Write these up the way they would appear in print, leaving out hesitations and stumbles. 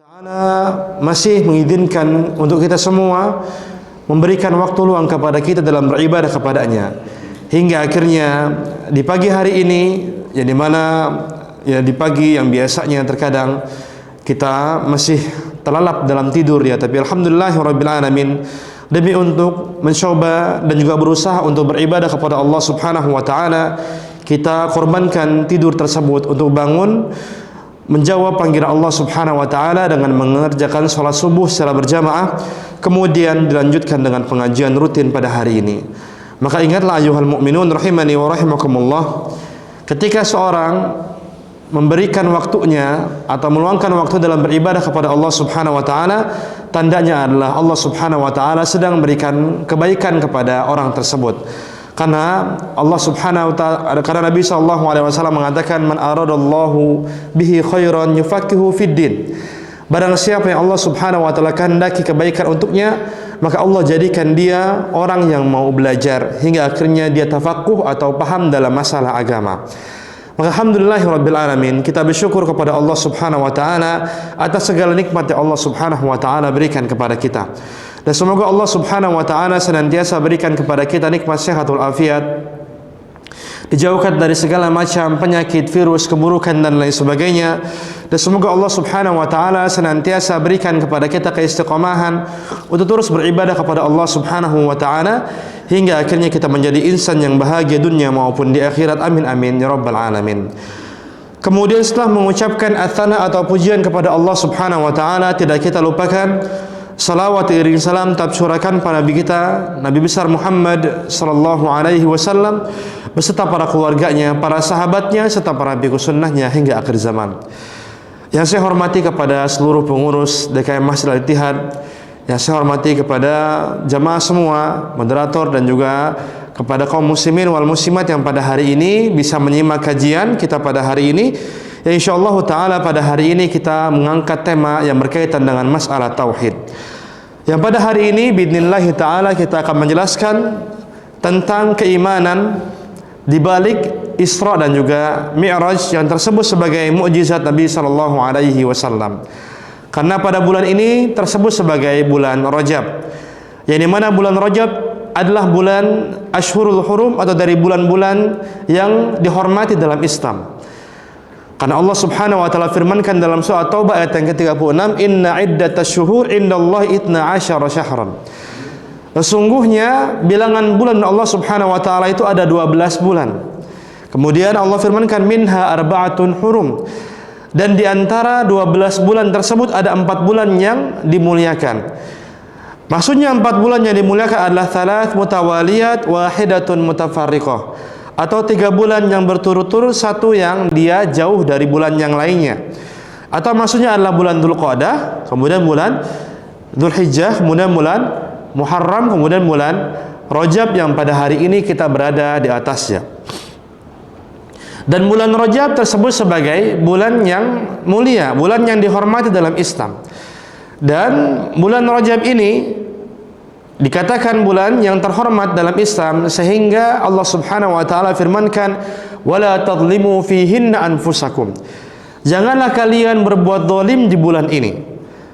Ta'ala masih mengizinkan untuk kita semua memberikan waktu luang kepada kita dalam beribadah kepadanya, hingga akhirnya di pagi hari ini, yang dimana ya di pagi yang biasanya terkadang kita masih terlelap dalam tidur ya, tapi alhamdulillahirabbil alamin, demi untuk mencoba dan juga berusaha untuk beribadah kepada Allah Subhanahu wa taala, kita korbankan tidur tersebut untuk bangun menjawab panggilan Allah Subhanahu wa taala dengan mengerjakan salat subuh secara berjamaah, kemudian dilanjutkan dengan pengajian rutin pada hari ini. Maka ingatlah ayuhal mu'minun rahimani wa rahimakumullah, ketika seorang memberikan waktunya atau meluangkan waktu dalam beribadah kepada Allah Subhanahu wa taala, tandanya adalah Allah Subhanahu wa taala sedang memberikan kebaikan kepada orang tersebut. Karena Allah Subhanahu wa taala, karena Nabi sallallahu alaihi wasallam mengatakan, man aradallahu bihi khairan yufaqihu fid din. Barang siapa yang Allah Subhanahu wa taala kehendaki kebaikan untuknya, maka Allah jadikan dia orang yang mau belajar hingga akhirnya dia tafaqquh atau paham dalam masalah agama. Maka alhamdulillahirabbil alamin, kita bersyukur kepada Allah Subhanahu wa taala atas segala nikmat yang Allah Subhanahu wa taala berikan kepada kita. Dan semoga Allah Subhanahu wa taala senantiasa berikan kepada kita nikmat sehatul afiat, dijauhkan dari segala macam penyakit, virus, keburukan dan lain sebagainya. Dan semoga Allah Subhanahu wa taala senantiasa berikan kepada kita keistiqomahan untuk terus beribadah kepada Allah Subhanahu wa taala hingga akhirnya kita menjadi insan yang bahagia dunia maupun di akhirat. Amin amin ya rabbal alamin. Kemudian setelah mengucapkan athana atau pujian kepada Allah Subhanahu wa taala, tidak kita lupakan salawat iring salam tercurahkan pada Nabi kita, Nabi besar Muhammad sallallahu alaihi wasallam beserta para keluarganya, para sahabatnya serta para pengikut sunnahnya hingga akhir zaman. Yang saya hormati kepada seluruh pengurus DKM Masjid Al-Ittihad, yang saya hormati kepada jamaah semua, moderator dan juga kepada kaum muslimin wal muslimat yang pada hari ini bisa menyimak kajian kita pada hari ini. Ya insyaallah taala pada hari ini kita mengangkat tema yang berkaitan dengan masalah tauhid. Yang pada hari ini biidznillah taala kita akan menjelaskan tentang keimanan di balik Isra dan juga Mi'raj yang tersebut sebagai mukjizat Nabi sallallahu alaihi wasallam. Karena pada bulan ini tersebut sebagai bulan Rajab, yang dimana bulan Rajab adalah bulan Ashhurul Hurum atau dari bulan-bulan yang dihormati dalam Islam. Karena Allah Subhanahu wa taala firmankan dalam surah Taubah ayat yang ke-36, inna iddatasy syuhur indallahi 12 syahran. Sesungguhnya bilangan bulan Allah Subhanahu wa taala itu ada 12 bulan. Kemudian Allah firmankan minha arba'atun hurum. Dan di antara 12 bulan tersebut ada 4 bulan yang dimuliakan. Maksudnya 4 bulan yang dimuliakan adalah thalath mutawaliyat wahidatun mutafarriqah, atau 3 bulan yang berturut-turut, satu yang dia jauh dari bulan yang lainnya. Atau maksudnya adalah bulan Dzulqa'dah, kemudian bulan Dzulhijjah, kemudian bulan Muharram, kemudian bulan Rajab yang pada hari ini kita berada di atasnya. Dan bulan Rajab tersebut sebagai bulan yang mulia, bulan yang dihormati dalam Islam. Dan bulan Rajab ini dikatakan bulan yang terhormat dalam Islam sehingga Allah Subhanahu wa taala firmankan wala tadlimu fihinna anfusakum. Janganlah kalian berbuat zalim di bulan ini.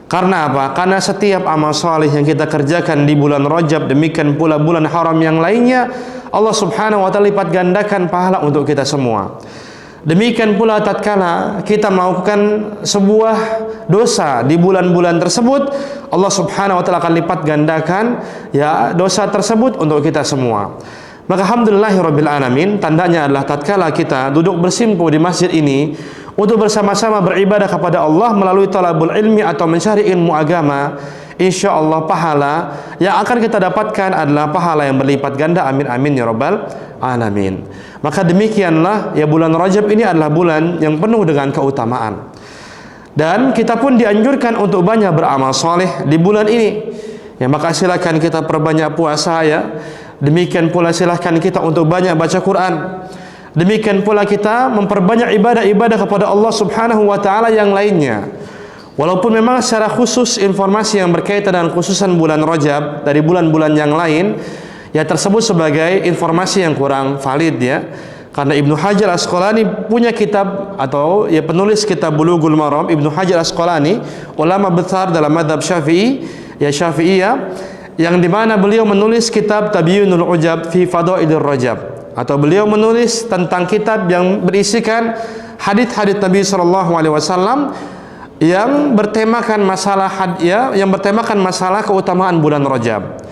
Karena apa? Karena setiap amal saleh yang kita kerjakan di bulan Rajab, demikian pula bulan haram yang lainnya, Allah Subhanahu wa taala lipat gandakan pahala untuk kita semua. Demikian pula tatkala kita melakukan sebuah dosa di bulan-bulan tersebut, Allah Subhanahu wa taala akan lipat gandakan ya dosa tersebut untuk kita semua. Maka alhamdulillahirabbil alamin, tandanya adalah tatkala kita duduk bersimpuh di masjid ini untuk bersama-sama beribadah kepada Allah melalui talabul ilmi atau mencari ilmu agama, insyaallah pahala yang akan kita dapatkan adalah pahala yang berlipat ganda. Amin amin ya rabbal alamin. Maka demikianlah ya bulan Rajab ini adalah bulan yang penuh dengan keutamaan. Dan kita pun dianjurkan untuk banyak beramal soleh di bulan ini. Ya maka silakan kita perbanyak puasa ya. Demikian pula silakan kita untuk banyak baca Quran. Demikian pula kita memperbanyak ibadah-ibadah kepada Allah Subhanahu wa taala yang lainnya. Walaupun memang secara khusus informasi yang berkaitan dengan khususan bulan Rajab dari bulan-bulan yang lain ya tersebut sebagai informasi yang kurang valid ya. Karena Ibnu Hajar Asqalani punya kitab, atau ya penulis kitab Bulughul Maram, Ibnu Hajar Asqalani, ulama besar dalam mazhab Syafi'i, ya Syafi'iyah, yang dimana beliau menulis kitab Tabyinul Ujab fi Fadailir Rajab, atau beliau menulis tentang kitab yang berisikan hadits-hadits Nabi sallallahu alaihi wasallam yang bertemakan masalah yang bertemakan masalah keutamaan bulan Rajab.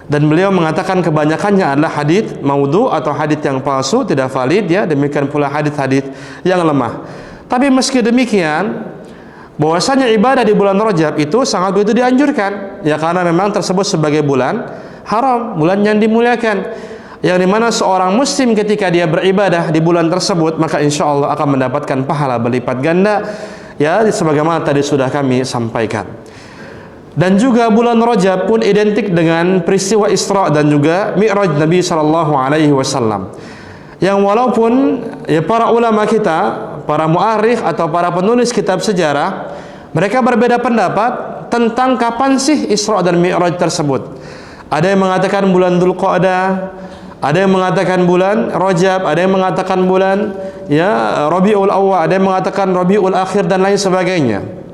Dan beliau mengatakan kebanyakannya adalah hadits maudhu atau hadits yang palsu, tidak valid, ya. Demikian pula hadits-hadits yang lemah. Tapi meski demikian, bahwasanya ibadah di bulan Rajab itu sangat begitu dianjurkan, ya, karena memang tersebut sebagai bulan haram, bulan yang dimuliakan, yang dimana seorang muslim ketika dia beribadah di bulan tersebut, maka insya Allah akan mendapatkan pahala berlipat ganda, ya, sebagaimana tadi sudah kami sampaikan. Dan juga bulan Rajab pun identik dengan peristiwa Isra dan juga Mi'raj Nabi sallallahu alaihi wasallam. Yang walaupun ya para ulama kita, para mu'arikh atau para penulis kitab sejarah, mereka berbeda pendapat tentang kapan sih Isra dan Mi'raj tersebut. Ada yang mengatakan bulan Dzulqa'dah, ada yang mengatakan bulan Rajab, ada yang mengatakan bulan ya Rabiul Awwal, ada yang mengatakan Rabiul Akhir dan lain sebagainya.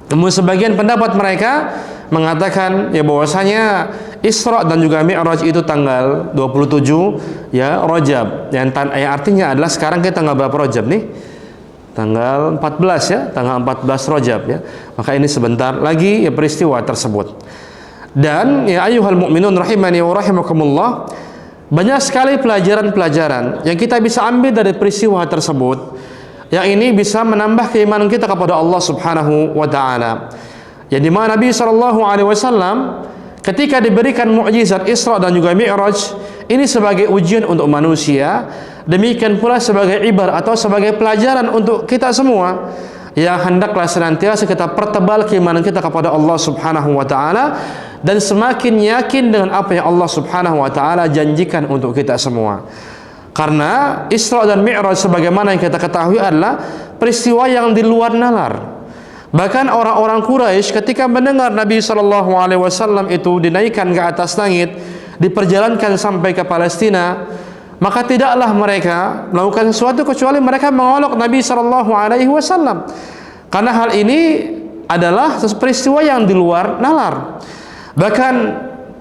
Namun sebagian pendapat mereka mengatakan ya bahwasanya Isra dan juga Mi'raj itu tanggal 27 ya Rajab, yang artinya adalah sekarang kita tanggal berapa Rajab nih? Tanggal 14, ya, tanggal 14 Rajab, ya. Maka ini sebentar lagi ya peristiwa tersebut. Dan ya ayyuhal mu'minun rahimani wa rahimakumullah, banyak sekali pelajaran-pelajaran yang kita bisa ambil dari peristiwa tersebut, yang ini bisa menambah keimanan kita kepada Allah Subhanahu wa taala. Yang di mana Nabi sallallahu alaihi wasallam ketika diberikan mukjizat Isra dan juga Mi'raj ini sebagai ujian untuk manusia, demikian pula sebagai ibar atau sebagai pelajaran untuk kita semua, yang hendaklah senantiasa kita pertebal keimanan kita kepada Allah Subhanahu wa taala dan semakin yakin dengan apa yang Allah Subhanahu wa taala janjikan untuk kita semua. Karena Isra dan Mi'raj sebagaimana yang kita ketahui adalah peristiwa yang di luar nalar. Bahkan orang-orang Quraisy ketika mendengar Nabi sallallahu alaihi wasallam itu dinaikkan ke atas langit, diperjalankan sampai ke Palestina, maka tidaklah mereka melakukan sesuatu kecuali mereka mengolok Nabi sallallahu alaihi wasallam. Karena hal ini adalah peristiwa yang di luar nalar. Bahkan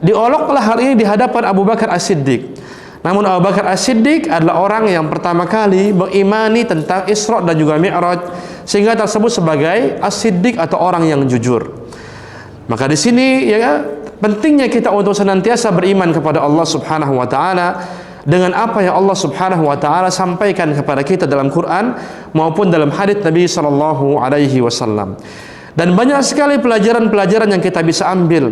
dioloklah hal ini di hadapan Abu Bakar As-Siddiq. Namun Abu Bakar As-Siddiq adalah orang yang pertama kali mengimani tentang Isra dan juga Mi'raj, sehingga tersebut sebagai As-Siddiq atau orang yang jujur. Maka di sini ya pentingnya kita untuk senantiasa beriman kepada Allah Subhanahu wa taala dengan apa yang Allah Subhanahu wa taala sampaikan kepada kita dalam Quran maupun dalam hadits Nabi sallallahu alaihi wasallam. Dan banyak sekali pelajaran-pelajaran yang kita bisa ambil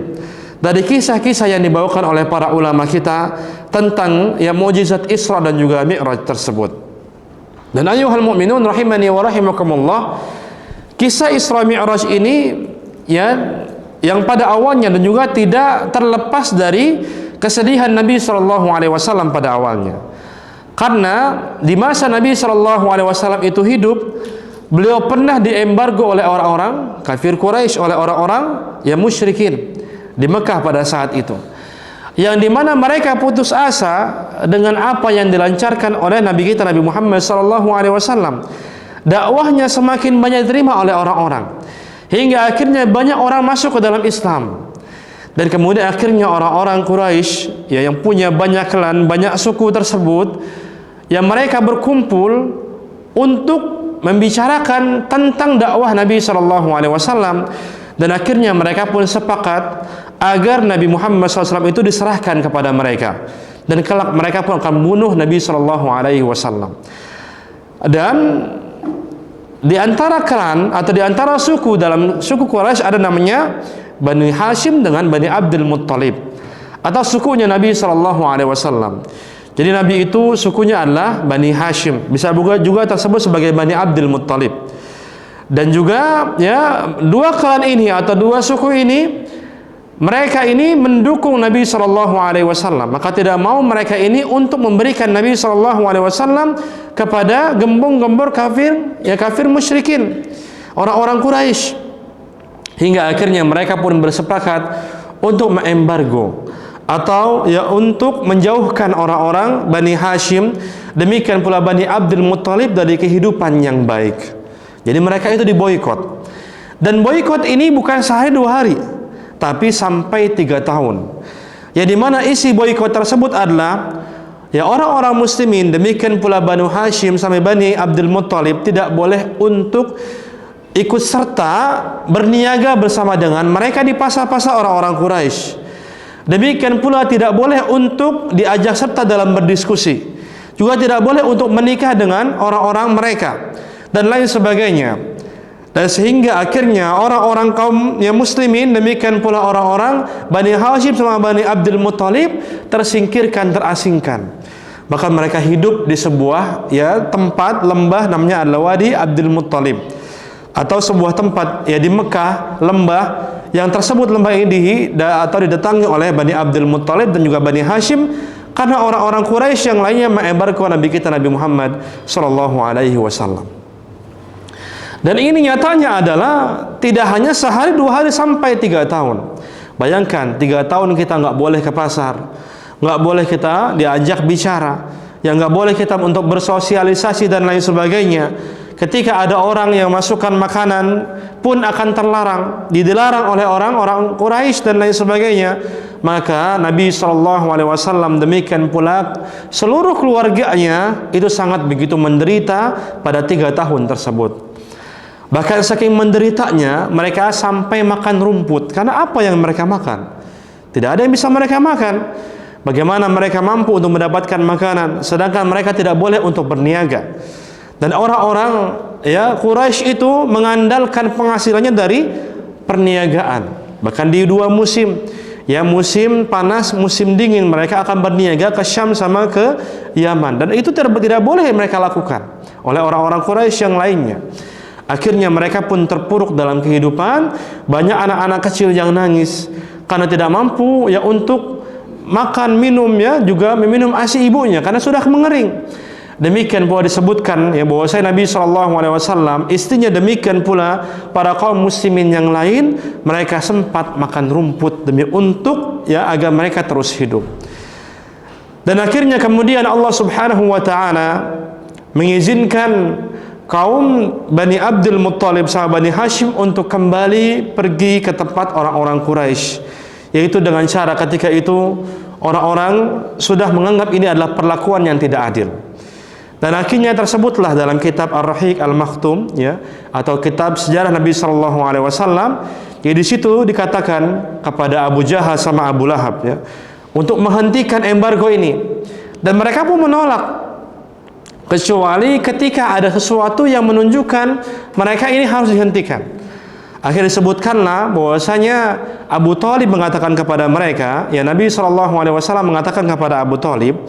dari kisah-kisah yang dibawakan oleh para ulama kita tentang ya mukjizat Isra dan juga Mi'raj tersebut. Dan ayyuhal mu'minun rahimani wa rahimakumullah, kisah Isra Mi'raj ini ya yang pada awalnya dan juga tidak terlepas dari kesedihan Nabi sallallahu alaihi wasallam pada awalnya. Karena di masa Nabi sallallahu alaihi wasallam itu hidup, beliau pernah diembargo oleh orang-orang kafir Quraisy, oleh orang-orang yang musyrikin di Mekah pada saat itu, yang dimana mereka putus asa dengan apa yang dilancarkan oleh Nabi kita Nabi Muhammad sallallahu alaihi wasallam. Dakwahnya semakin banyak diterima oleh orang-orang hingga akhirnya banyak orang masuk ke dalam Islam. Dan kemudian akhirnya orang-orang Quraisy ya yang punya banyak klan, banyak suku tersebut, yang mereka berkumpul untuk membicarakan tentang dakwah Nabi sallallahu alaihi wasallam. Dan akhirnya mereka pun sepakat agar Nabi Muhammad SAW itu diserahkan kepada mereka, dan kelak mereka pun akan membunuh Nabi SAW. Dan di antara klan atau di antara suku dalam suku Quraisy ada namanya Bani Hashim dengan Bani Abdul Muttalib, atau sukunya Nabi SAW. Jadi Nabi itu sukunya adalah Bani Hashim, bisa juga tersebut sebagai Bani Abdul Muttalib. Dan juga ya dua klan ini atau dua suku ini, mereka ini mendukung Nabi sallallahu alaihi wasallam. Maka tidak mau mereka ini untuk memberikan Nabi sallallahu alaihi wasallam kepada gembong-gembor kafir, ya kafir musyrikin, orang-orang Quraisy. Hingga akhirnya mereka pun bersepakat untuk mengembargo atau ya untuk menjauhkan orang-orang Bani Hashim, demikian pula Bani Abdul Muttalib dari kehidupan yang baik. Jadi mereka itu diboikot. Dan boikot ini bukan sehari dua hari, tapi sampai 3 tahun. Ya, di mana isi boikot tersebut adalah ya orang-orang muslimin, demikian pula Banu Hashim sampai Bani Abdul Muttalib tidak boleh untuk ikut serta berniaga bersama dengan mereka di pasar-pasar orang-orang Quraisy. Demikian pula tidak boleh untuk diajak serta dalam berdiskusi. Juga tidak boleh untuk menikah dengan orang-orang mereka dan lain sebagainya. Dan sehingga akhirnya orang-orang kaum yang muslimin, demikian pula orang-orang Bani Hashim sama Bani Abdul Muttalib tersingkirkan, terasingkan. Bahkan mereka hidup di sebuah ya tempat lembah namanya Al-Wadi Abdul Muttalib, atau sebuah tempat ya di Mekah, lembah yang tersebut lembah ini atau didatangi oleh Bani Abdul Muttalib dan juga Bani Hashim karena orang-orang Quraisy yang lainnya mengembargo Nabi kita Nabi Muhammad sallallahu alaihi wasallam. Dan ini nyatanya adalah tidak hanya sehari dua hari sampai 3 tahun. Bayangkan 3 tahun kita nggak boleh ke pasar, nggak boleh kita diajak bicara, yang nggak boleh kita untuk bersosialisasi dan lain sebagainya. Ketika ada orang yang masukkan makanan pun akan terlarang, dilarang oleh orang-orang Quraisy dan lain sebagainya. Maka Nabi SAW demikian pula seluruh keluarganya itu sangat begitu menderita pada 3 tahun tersebut. Bahkan saking menderitanya mereka sampai makan rumput. Karena apa yang mereka makan? Tidak ada yang bisa mereka makan. Bagaimana mereka mampu untuk mendapatkan makanan sedangkan mereka tidak boleh untuk berniaga? Dan orang-orang ya Quraisy itu mengandalkan penghasilannya dari perniagaan. Bahkan di 2 musim, ya musim panas, musim dingin, mereka akan berniaga ke Syam sama ke Yaman. Dan itu tidak boleh mereka lakukan oleh orang-orang Quraisy yang lainnya. Akhirnya mereka pun terpuruk dalam kehidupan. Banyak anak-anak kecil yang nangis karena tidak mampu ya untuk makan minum, ya juga meminum ASI ibunya karena sudah mengering. Demikian pula disebutkan ya bahwasanya Nabi SAW, istrinya demikian pula para kaum muslimin yang lain, mereka sempat makan rumput demi untuk ya agar mereka terus hidup. Dan akhirnya kemudian Allah Subhanahu wa taala mengizinkan kaum Bani Abdul Muttalib sama Bani Hashim untuk kembali pergi ke tempat orang-orang Quraisy, yaitu dengan cara ketika itu orang-orang sudah menganggap ini adalah perlakuan yang tidak adil. Dan akhirnya tersebutlah dalam kitab Ar-Rahiq Al-Maktum ya, atau kitab sejarah Nabi sallallahu alaihi wasallam, ya di situ dikatakan kepada Abu Jahal sama Abu Lahab ya untuk menghentikan embargo ini, dan mereka pun menolak. Kecuali ketika ada sesuatu yang menunjukkan mereka ini harus dihentikan. Akhirnya disebutkanlah bahwasanya Abu Thalib mengatakan kepada mereka, ya Nabi SAW mengatakan kepada Abu Thalib,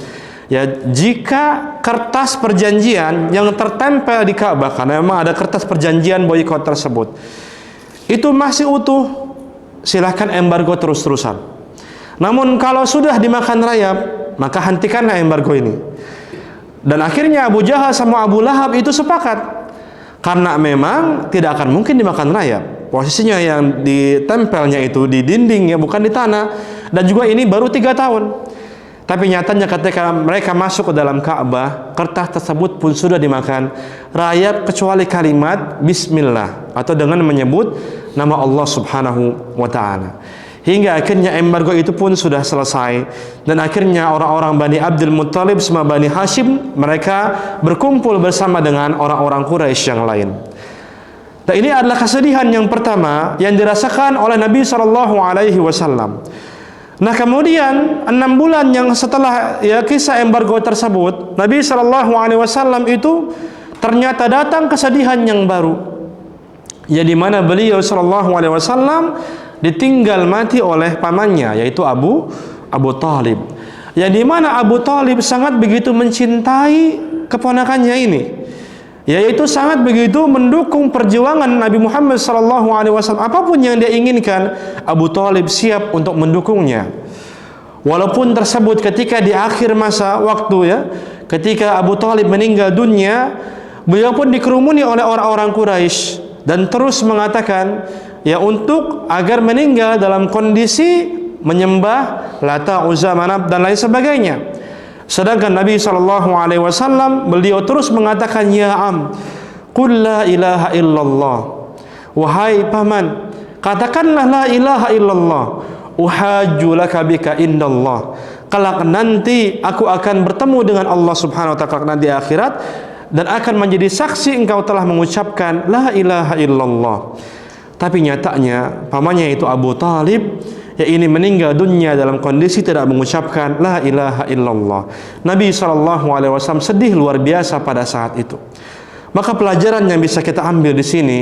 ya jika kertas perjanjian yang tertempel di Ka'bah, karena memang ada kertas perjanjian boikot tersebut, itu masih utuh, silahkan embargo terus-terusan. Namun kalau sudah dimakan rayap, maka hentikanlah embargo ini. Dan akhirnya Abu Jahal sama Abu Lahab itu sepakat, karena memang tidak akan mungkin dimakan rayap. Posisinya yang ditempelnya itu di dinding ya, bukan di tanah. Dan juga ini baru 3 tahun. Tapi nyatanya ketika mereka masuk ke dalam Ka'bah, kertas tersebut pun sudah dimakan rayap kecuali kalimat Bismillah atau dengan menyebut nama Allah Subhanahu wa ta'ala. Hingga akhirnya embargo itu pun sudah selesai. Dan akhirnya orang-orang Bani Abdul Muttalib sama Bani Hashim, mereka berkumpul bersama dengan orang-orang Quraisy yang lain. Dan ini adalah kesedihan yang pertama yang dirasakan oleh Nabi SAW. Nah kemudian 6 bulan yang setelah ya kisah embargo tersebut, Nabi SAW itu ternyata datang kesedihan yang baru, ya di mana beliau SAW ditinggal mati oleh pamannya, yaitu Abu Thalib. Yang dimana Abu Thalib sangat begitu mencintai keponakannya ini, yaitu sangat begitu mendukung perjuangan Nabi Muhammad SAW. Apapun yang dia inginkan, Abu Thalib siap untuk mendukungnya. Walaupun tersebut ketika di akhir masa waktu ya, ketika Abu Thalib meninggal dunia, beliau pun dikerumuni oleh orang-orang Quraisy dan terus mengatakan ya untuk agar meninggal dalam kondisi menyembah Lata, Uzza, Manat dan lain sebagainya. Sedangkan Nabi SAW beliau terus mengatakan, ya am, qul la ilaha illallah. Wahai paman, katakanlah la ilaha illallah. Uhajju laka bika indallah. Kelak nanti aku akan bertemu dengan Allah Subhanahu wa taala kelak nanti akhirat, dan akan menjadi saksi engkau telah mengucapkan la ilaha illallah. Tapi nyatanya pamannya itu Abu Talib, ya ini meninggal dunia dalam kondisi tidak mengucapkan la ilaha illallah. Nabi SAW sedih luar biasa pada saat itu. Maka pelajaran yang bisa kita ambil di sini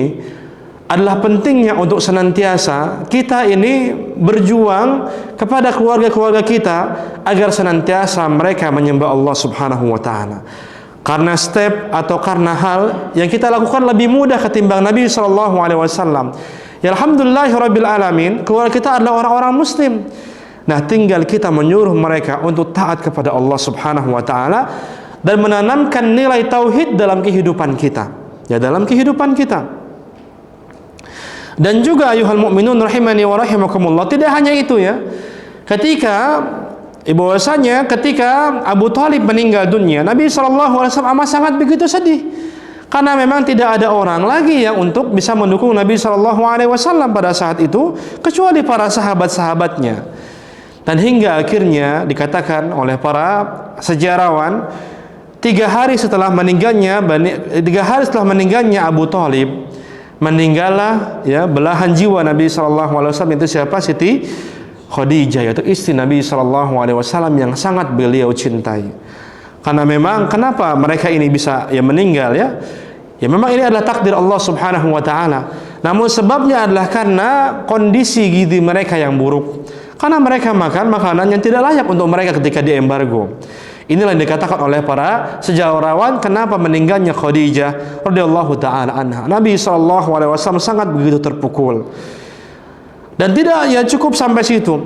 adalah pentingnya untuk senantiasa kita ini berjuang kepada keluarga-keluarga kita agar senantiasa mereka menyembah Allah Subhanahu wa taala. Karena step atau karena hal yang kita lakukan lebih mudah ketimbang Nabi SAW. Ya alhamdulillahirabbil alamin, keluarga kita adalah orang-orang muslim. Nah, tinggal kita menyuruh mereka untuk taat kepada Allah Subhanahu wa taala dan menanamkan nilai tauhid dalam kehidupan kita. Ya, dalam kehidupan kita. Dan juga ayuhal mu'minun rahimani wa rahimakumullah, tidak hanya itu ya. Ketika Abu Talib meninggal dunia, Nabi SAW amat sangat begitu sedih. Karena memang tidak ada orang lagi yang untuk bisa mendukung Nabi SAW pada saat itu kecuali para sahabat-sahabatnya. Dan hingga akhirnya dikatakan oleh para sejarawan, 3 hari setelah meninggalnya Abu Talib, meninggallah ya belahan jiwa Nabi SAW itu siapa? Siti Khadijah, yaitu istri Nabi SAW yang sangat beliau cintai. Karena memang kenapa mereka ini bisa ya meninggal ya? Ya memang ini adalah takdir Allah Subhanahu wa taala. Namun sebabnya adalah karena kondisi gizi mereka yang buruk. Karena mereka makan makanan yang tidak layak untuk mereka ketika diembargo. Inilah yang dikatakan oleh para sejarawan kenapa meninggalnya Khadijah radhiyallahu taala anha. Nabi SAW sangat begitu terpukul. Dan tidak ya cukup sampai situ.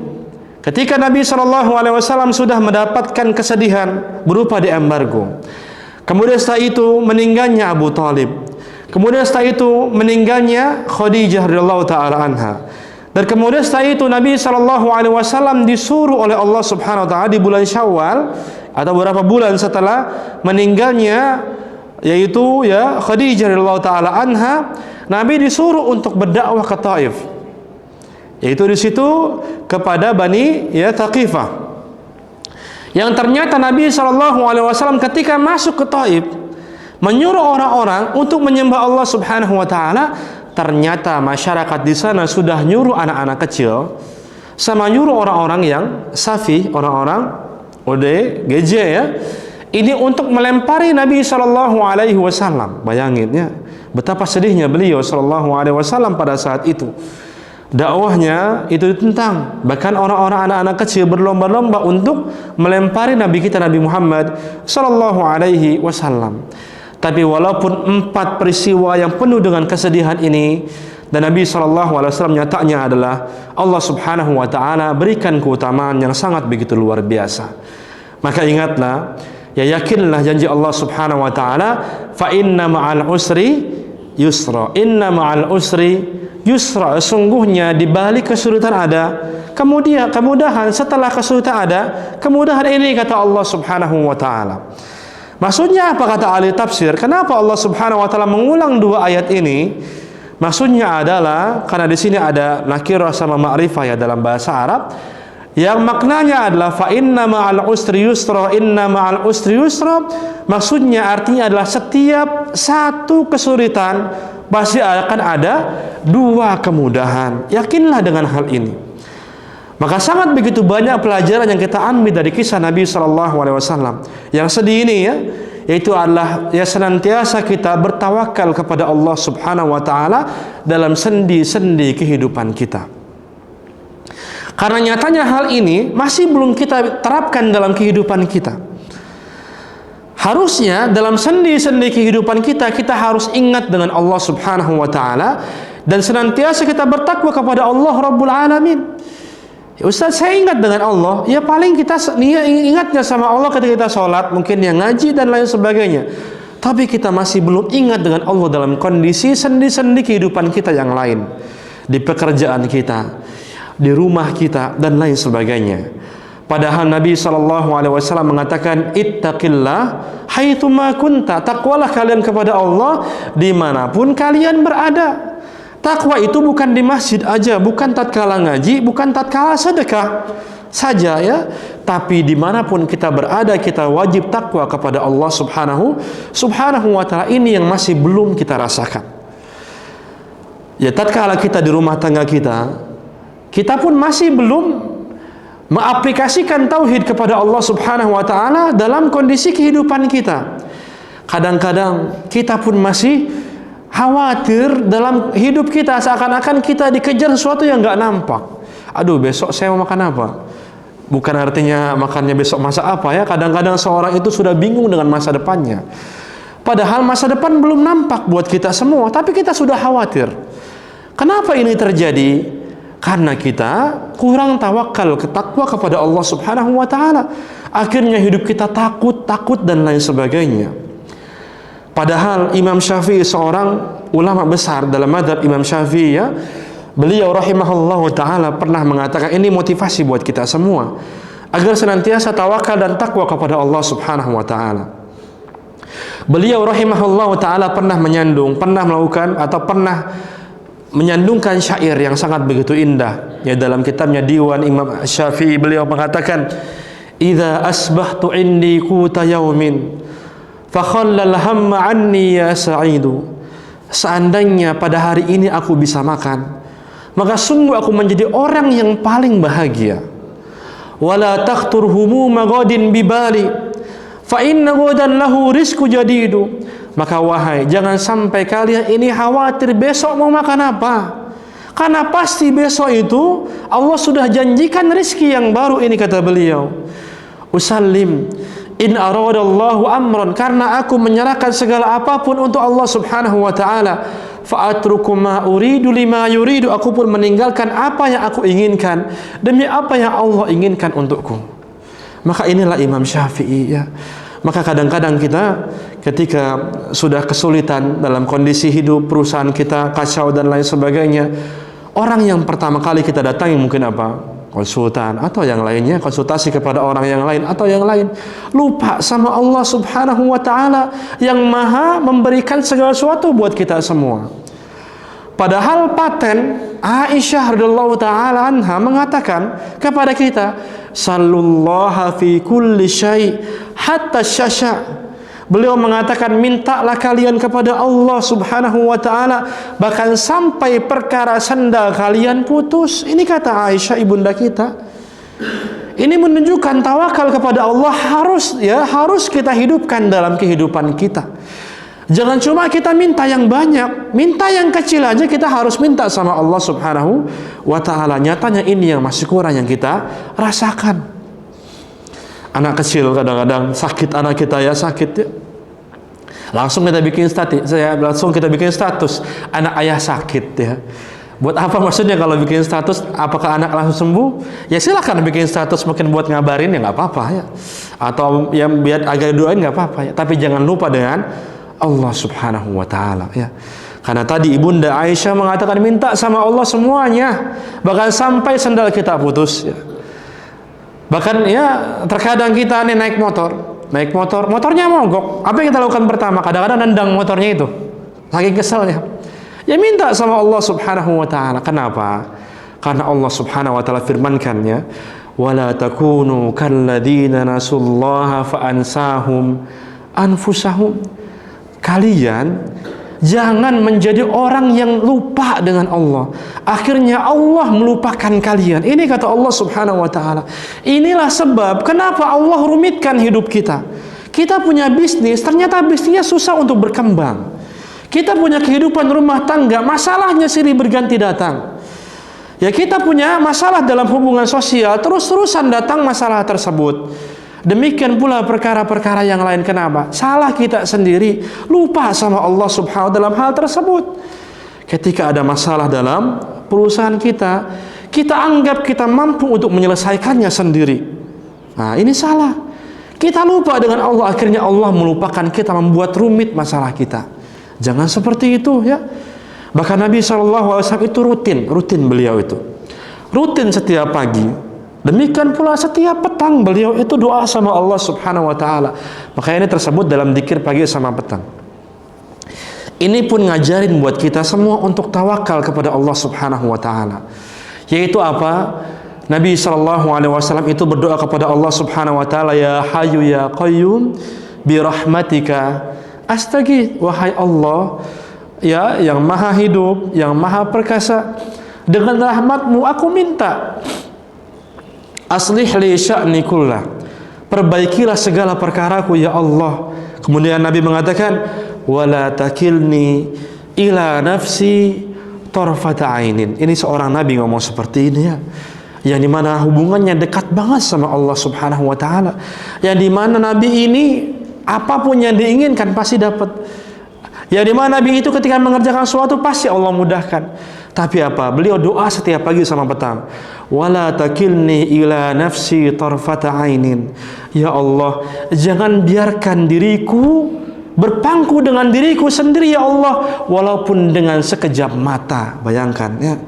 Ketika Nabi SAW sudah mendapatkan kesedihan berupa diembargo, kemudian setelah itu meninggalnya Abu Talib, kemudian setelah itu meninggalnya Khadijah radhiyallahu taala anha. Dan kemudian setelah itu Nabi SAW disuruh oleh Allah Subhanahu wa taala di bulan Syawal atau beberapa bulan setelah meninggalnya yaitu ya Khadijah radhiyallahu taala anha, Nabi disuruh untuk berdakwah ke Taif. Yaitu di situ kepada Bani ya Thaqifah. Yang ternyata Nabi SAW ketika masuk ke Taif menyuruh orang-orang untuk menyembah Allah Subhanahu wa taala, ternyata masyarakat di sana sudah nyuruh anak-anak kecil sama nyuruh orang-orang yang safi, orang-orang ODGJ ya, ini untuk melempari Nabi SAW. Bayangin ya, betapa sedihnya beliau SAW pada saat itu. Dakwahnya itu ditentang. Bahkan orang-orang anak-anak kecil berlomba-lomba untuk melempari Nabi kita Nabi Muhammad SAW. Tapi walaupun 4 peristiwa yang penuh dengan kesedihan ini, dan Nabi SAW nyatanya adalah Allah Subhanahu wa taala berikan keutamaan yang sangat begitu luar biasa. Maka ingatlah, ya yakinlah janji Allah Subhanahu wa taala, fa inna ma'al usri yusra. Inna ma'al usri yusra. Sungguhnya di balik kesulitan ada kemudahan, setelah kesulitan ada kemudahan. Ini kata Allah Subhanahu wa taala. Maksudnya apa kata ahli tafsir? Kenapa Allah Subhanahu wa taala mengulang 2 ayat ini? Maksudnya adalah karena di sini ada nakirah sama ma'rifah ya dalam bahasa Arab, yang maknanya adalah fa inna ma'al usri yusra, inna ma'al usri yusra. Maksudnya artinya adalah setiap satu kesulitan pasti akan ada 2 kemudahan. Yakinlah dengan hal ini. Maka sangat begitu banyak pelajaran yang kita ambil dari kisah Nabi SAW yang sedih ini ya, yaitu adalah ya senantiasa kita bertawakal kepada Allah Subhanahu wa taala dalam sendi-sendi kehidupan kita. Karena nyatanya hal ini masih belum kita terapkan dalam kehidupan kita. Harusnya dalam sendi-sendi kehidupan kita, kita harus ingat dengan Allah Subhanahu wa taala dan senantiasa kita bertakwa kepada Allah Rabbul Alamin. Ya Ustaz, saya ingat dengan Allah. Ya paling kita ingatnya sama Allah ketika kita sholat, mungkin yang ngaji dan lain sebagainya. Tapi kita masih belum ingat dengan Allah dalam kondisi sendi-sendi kehidupan kita yang lain. Di pekerjaan kita, di rumah kita dan lain sebagainya. Padahal Nabi SAW mengatakan, ittaqillah haitsuma kunta, takwalah kalian kepada Allah dimanapun kalian berada. Takwa itu bukan di masjid aja, bukan tatkala ngaji, bukan tatkala sedekah saja ya, tapi dimanapun kita berada kita wajib takwa kepada Allah subhanahu wa ta'ala. Ini yang masih belum kita rasakan ya. Tatkala kita di rumah tangga kita pun masih belum mengaplikasikan tauhid kepada Allah subhanahu wa ta'ala dalam kondisi kehidupan kita. Kadang-kadang kita pun masih khawatir dalam hidup kita, seakan-akan kita dikejar sesuatu yang nggak nampak. Aduh, besok saya mau makan apa? Bukan artinya makannya besok masak apa ya. Kadang-kadang seorang itu sudah bingung dengan masa depannya, padahal masa depan belum nampak buat kita semua, tapi kita sudah khawatir. Kenapa ini terjadi? Karena kita kurang tawakal, takwa kepada Allah subhanahu wa ta'ala. Akhirnya hidup kita takut dan lain sebagainya. Padahal Imam Syafi'i, seorang ulama besar dalam mazhab Imam Syafi'i ya, beliau rahimahullahu ta'ala pernah mengatakan, ini motivasi buat kita semua agar senantiasa tawakal dan takwa kepada Allah subhanahu wa ta'ala. Beliau rahimahullahu ta'ala pernah menyandungkan syair yang sangat begitu indah ya, dalam kitabnya Diwan Imam Syafi'i. Beliau mengatakan, idza asbahtu indi quta yaumin fakhallal hamma anni ya sa'idu. Seandainya pada hari ini aku bisa makan, maka sungguh aku menjadi orang yang paling bahagia. Wala takhtur humuma ghadin bibali fa inna ghadan lahu rizqu jadidu. Maka wahai, jangan sampai kalian ini khawatir besok mau makan apa, karena pasti besok itu Allah sudah janjikan rizki yang baru. Ini kata beliau, usallim in aradallahu amran, karena aku menyerahkan segala apapun untuk Allah subhanahu wa ta'ala. Fa'atruku ma uridu lima yuridu, aku pun meninggalkan apa yang aku inginkan demi apa yang Allah inginkan untukku. Maka inilah Imam Syafi'i ya. Maka kadang-kadang kita ketika sudah kesulitan dalam kondisi hidup, perusahaan kita kacau dan lain sebagainya, orang yang pertama kali kita datangi mungkin apa? Konsultan atau yang lainnya, konsultasi kepada orang yang lain atau yang lain. Lupa sama Allah subhanahu wa ta'ala yang maha memberikan segala sesuatu buat kita semua. Padahal paten Aisyah radhiyallahu ta'ala anha mengatakan kepada kita, sallullaha fi kulli syai' hatta syasha. Beliau mengatakan, mintalah kalian kepada Allah subhanahu wa ta'ala bahkan sampai perkara sandal kalian putus. Ini kata Aisyah ibunda kita. Ini menunjukkan tawakal kepada Allah harus kita hidupkan dalam kehidupan kita. Jangan cuma kita minta yang banyak, minta yang kecil aja kita harus minta sama Allah subhanahu wa ta'ala. Nyatanya ini yang masih kurang yang kita rasakan. Anak kecil kadang-kadang sakit, anak kita ya sakit ya, langsung kita bikin status anak ayah sakit ya. Buat apa maksudnya kalau bikin status? Apakah anak langsung sembuh? Ya silakan bikin status, mungkin buat ngabarin ya nggak apa-apa ya, atau yang biar agak doain nggak apa-apa ya. Tapi jangan lupa dengan Allah subhanahu wa ta'ala ya. Karena tadi ibunda Aisyah mengatakan minta sama Allah semuanya, bahkan sampai sandal kita putus ya. Bahkan ya terkadang kita nih naik motor, motornya mogok. Apa yang kita lakukan pertama? Kadang-kadang nendang motornya itu, saking keselnya. Ya minta sama Allah subhanahu wa ta'ala. Kenapa? Karena Allah subhanahu wa ta'ala firmankannya, wala takunu kalladzina nasullaha fa ansahum anfusahum. Kalian jangan menjadi orang yang lupa dengan Allah, akhirnya Allah melupakan kalian. Ini kata Allah subhanahu wa ta'ala. Inilah sebab kenapa Allah rumitkan hidup kita. Kita punya bisnis, ternyata bisnisnya susah untuk berkembang. Kita punya kehidupan rumah tangga, masalahnya silih berganti datang. Ya kita punya masalah dalam hubungan sosial, terus-terusan datang masalah tersebut. Demikian pula perkara-perkara yang lain. Kenapa? Salah kita sendiri, lupa sama Allah subhanahu wa ta'ala dalam hal tersebut. Ketika ada masalah dalam perusahaan kita, kita anggap kita mampu untuk menyelesaikannya sendiri. Nah ini salah. Kita lupa dengan Allah, akhirnya Allah melupakan kita, membuat rumit masalah kita. Jangan seperti itu ya. Bahkan Nabi SAW itu rutin beliau itu rutin setiap pagi. Demikian pula setiap petang beliau itu doa sama Allah Subhanahu wa taala. Maka ini tersebut dalam zikir pagi sama petang. Ini pun ngajarin buat kita semua untuk tawakal kepada Allah Subhanahu wa taala. Yaitu apa? Nabi SAW itu berdoa kepada Allah Subhanahu wa taala, ya Hayyu ya Qayyum bi rahmatika astaghits. Wahai Allah, ya yang maha hidup, yang maha perkasa, dengan rahmatmu aku minta. Aslih li sya'ni kullah, perbaikilah segala perkaraku ya Allah. Kemudian Nabi mengatakan, wala takilni ila nafsi tarfata ainin. Ini seorang Nabi ngomong seperti ini ya, yang dimana hubungannya dekat banget sama Allah Subhanahu wa taala, yang dimana Nabi ini apapun yang diinginkan pasti dapat. Yang dimana Nabi itu ketika mengerjakan sesuatu pasti Allah mudahkan. Tapi apa? Beliau doa setiap pagi sama petang. Wala takilni ila nafsi tarfata ainin. Ya Allah, jangan biarkan diriku berpangku dengan diriku sendiri ya Allah, walaupun dengan sekejap mata. Bayangkan ya.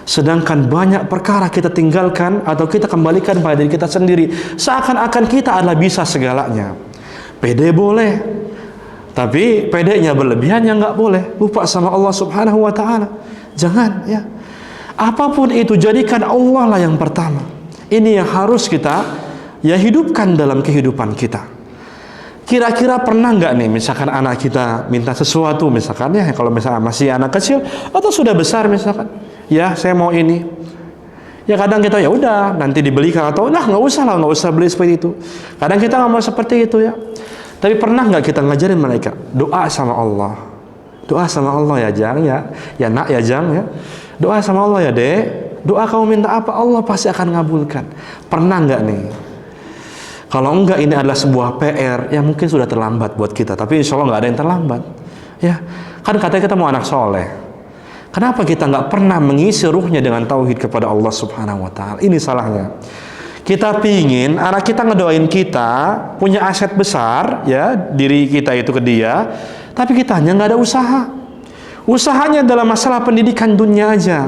Sedangkan banyak perkara kita tinggalkan atau kita kembalikan pada diri kita sendiri, seakan-akan kita adalah bisa segalanya. Pede boleh, tapi pedenya berlebihan yang nggak boleh. Lupa sama Allah Subhanahu wa taala. Jangan ya. Apapun itu jadikan Allah lah yang pertama. Ini yang harus kita ya hidupkan dalam kehidupan kita. Kira-kira pernah nggak nih misalkan anak kita minta sesuatu, misalkan ya, kalau misalkan masih anak kecil atau sudah besar misalkan, ya saya mau ini. Ya kadang kita ya udah nanti dibelikan, atau nah nggak usah lah, nggak usah beli seperti itu. Kadang kita nggak mau seperti itu ya. Tapi pernah nggak kita ngajarin mereka doa sama Allah? Doa sama Allah ya Jang ya, ya nak ya Jang ya. Doa sama Allah ya Dek. Doa kamu minta apa Allah pasti akan ngabulkan. Pernah nggak nih? Kalau enggak, ini adalah sebuah PR yang mungkin sudah terlambat buat kita. Tapi insya Allah nggak ada yang terlambat. Ya, kan katanya kita mau anak soleh. Kenapa kita nggak pernah mengisi ruhnya dengan tauhid kepada Allah Subhanahu Wa Taala? Ini salahnya. Kita pingin anak kita ngedoain kita punya aset besar, ya diri kita itu ke dia, tapi kita hanya nggak ada usaha. Usahanya dalam masalah pendidikan dunia aja.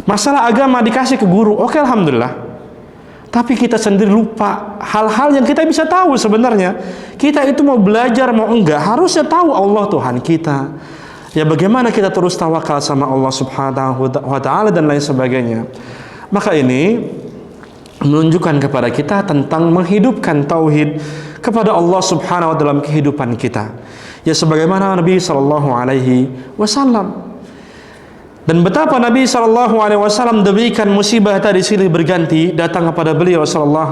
Masalah agama dikasih ke guru, oke alhamdulillah. Tapi kita sendiri lupa hal-hal yang kita bisa tahu sebenarnya. Kita itu mau belajar mau enggak, harusnya tahu Allah Tuhan kita. Ya bagaimana kita terus tawakal sama Allah Subhanahu wa taala dan lain sebagainya. Maka ini menunjukkan kepada kita tentang menghidupkan tauhid kepada Allah Subhanahu wa taala dalam kehidupan kita. Ya sebagaimana Nabi sallallahu alaihi wasallam. Dan betapa Nabi SAW demikian musibah tadi silih berganti datang kepada beliau SAW,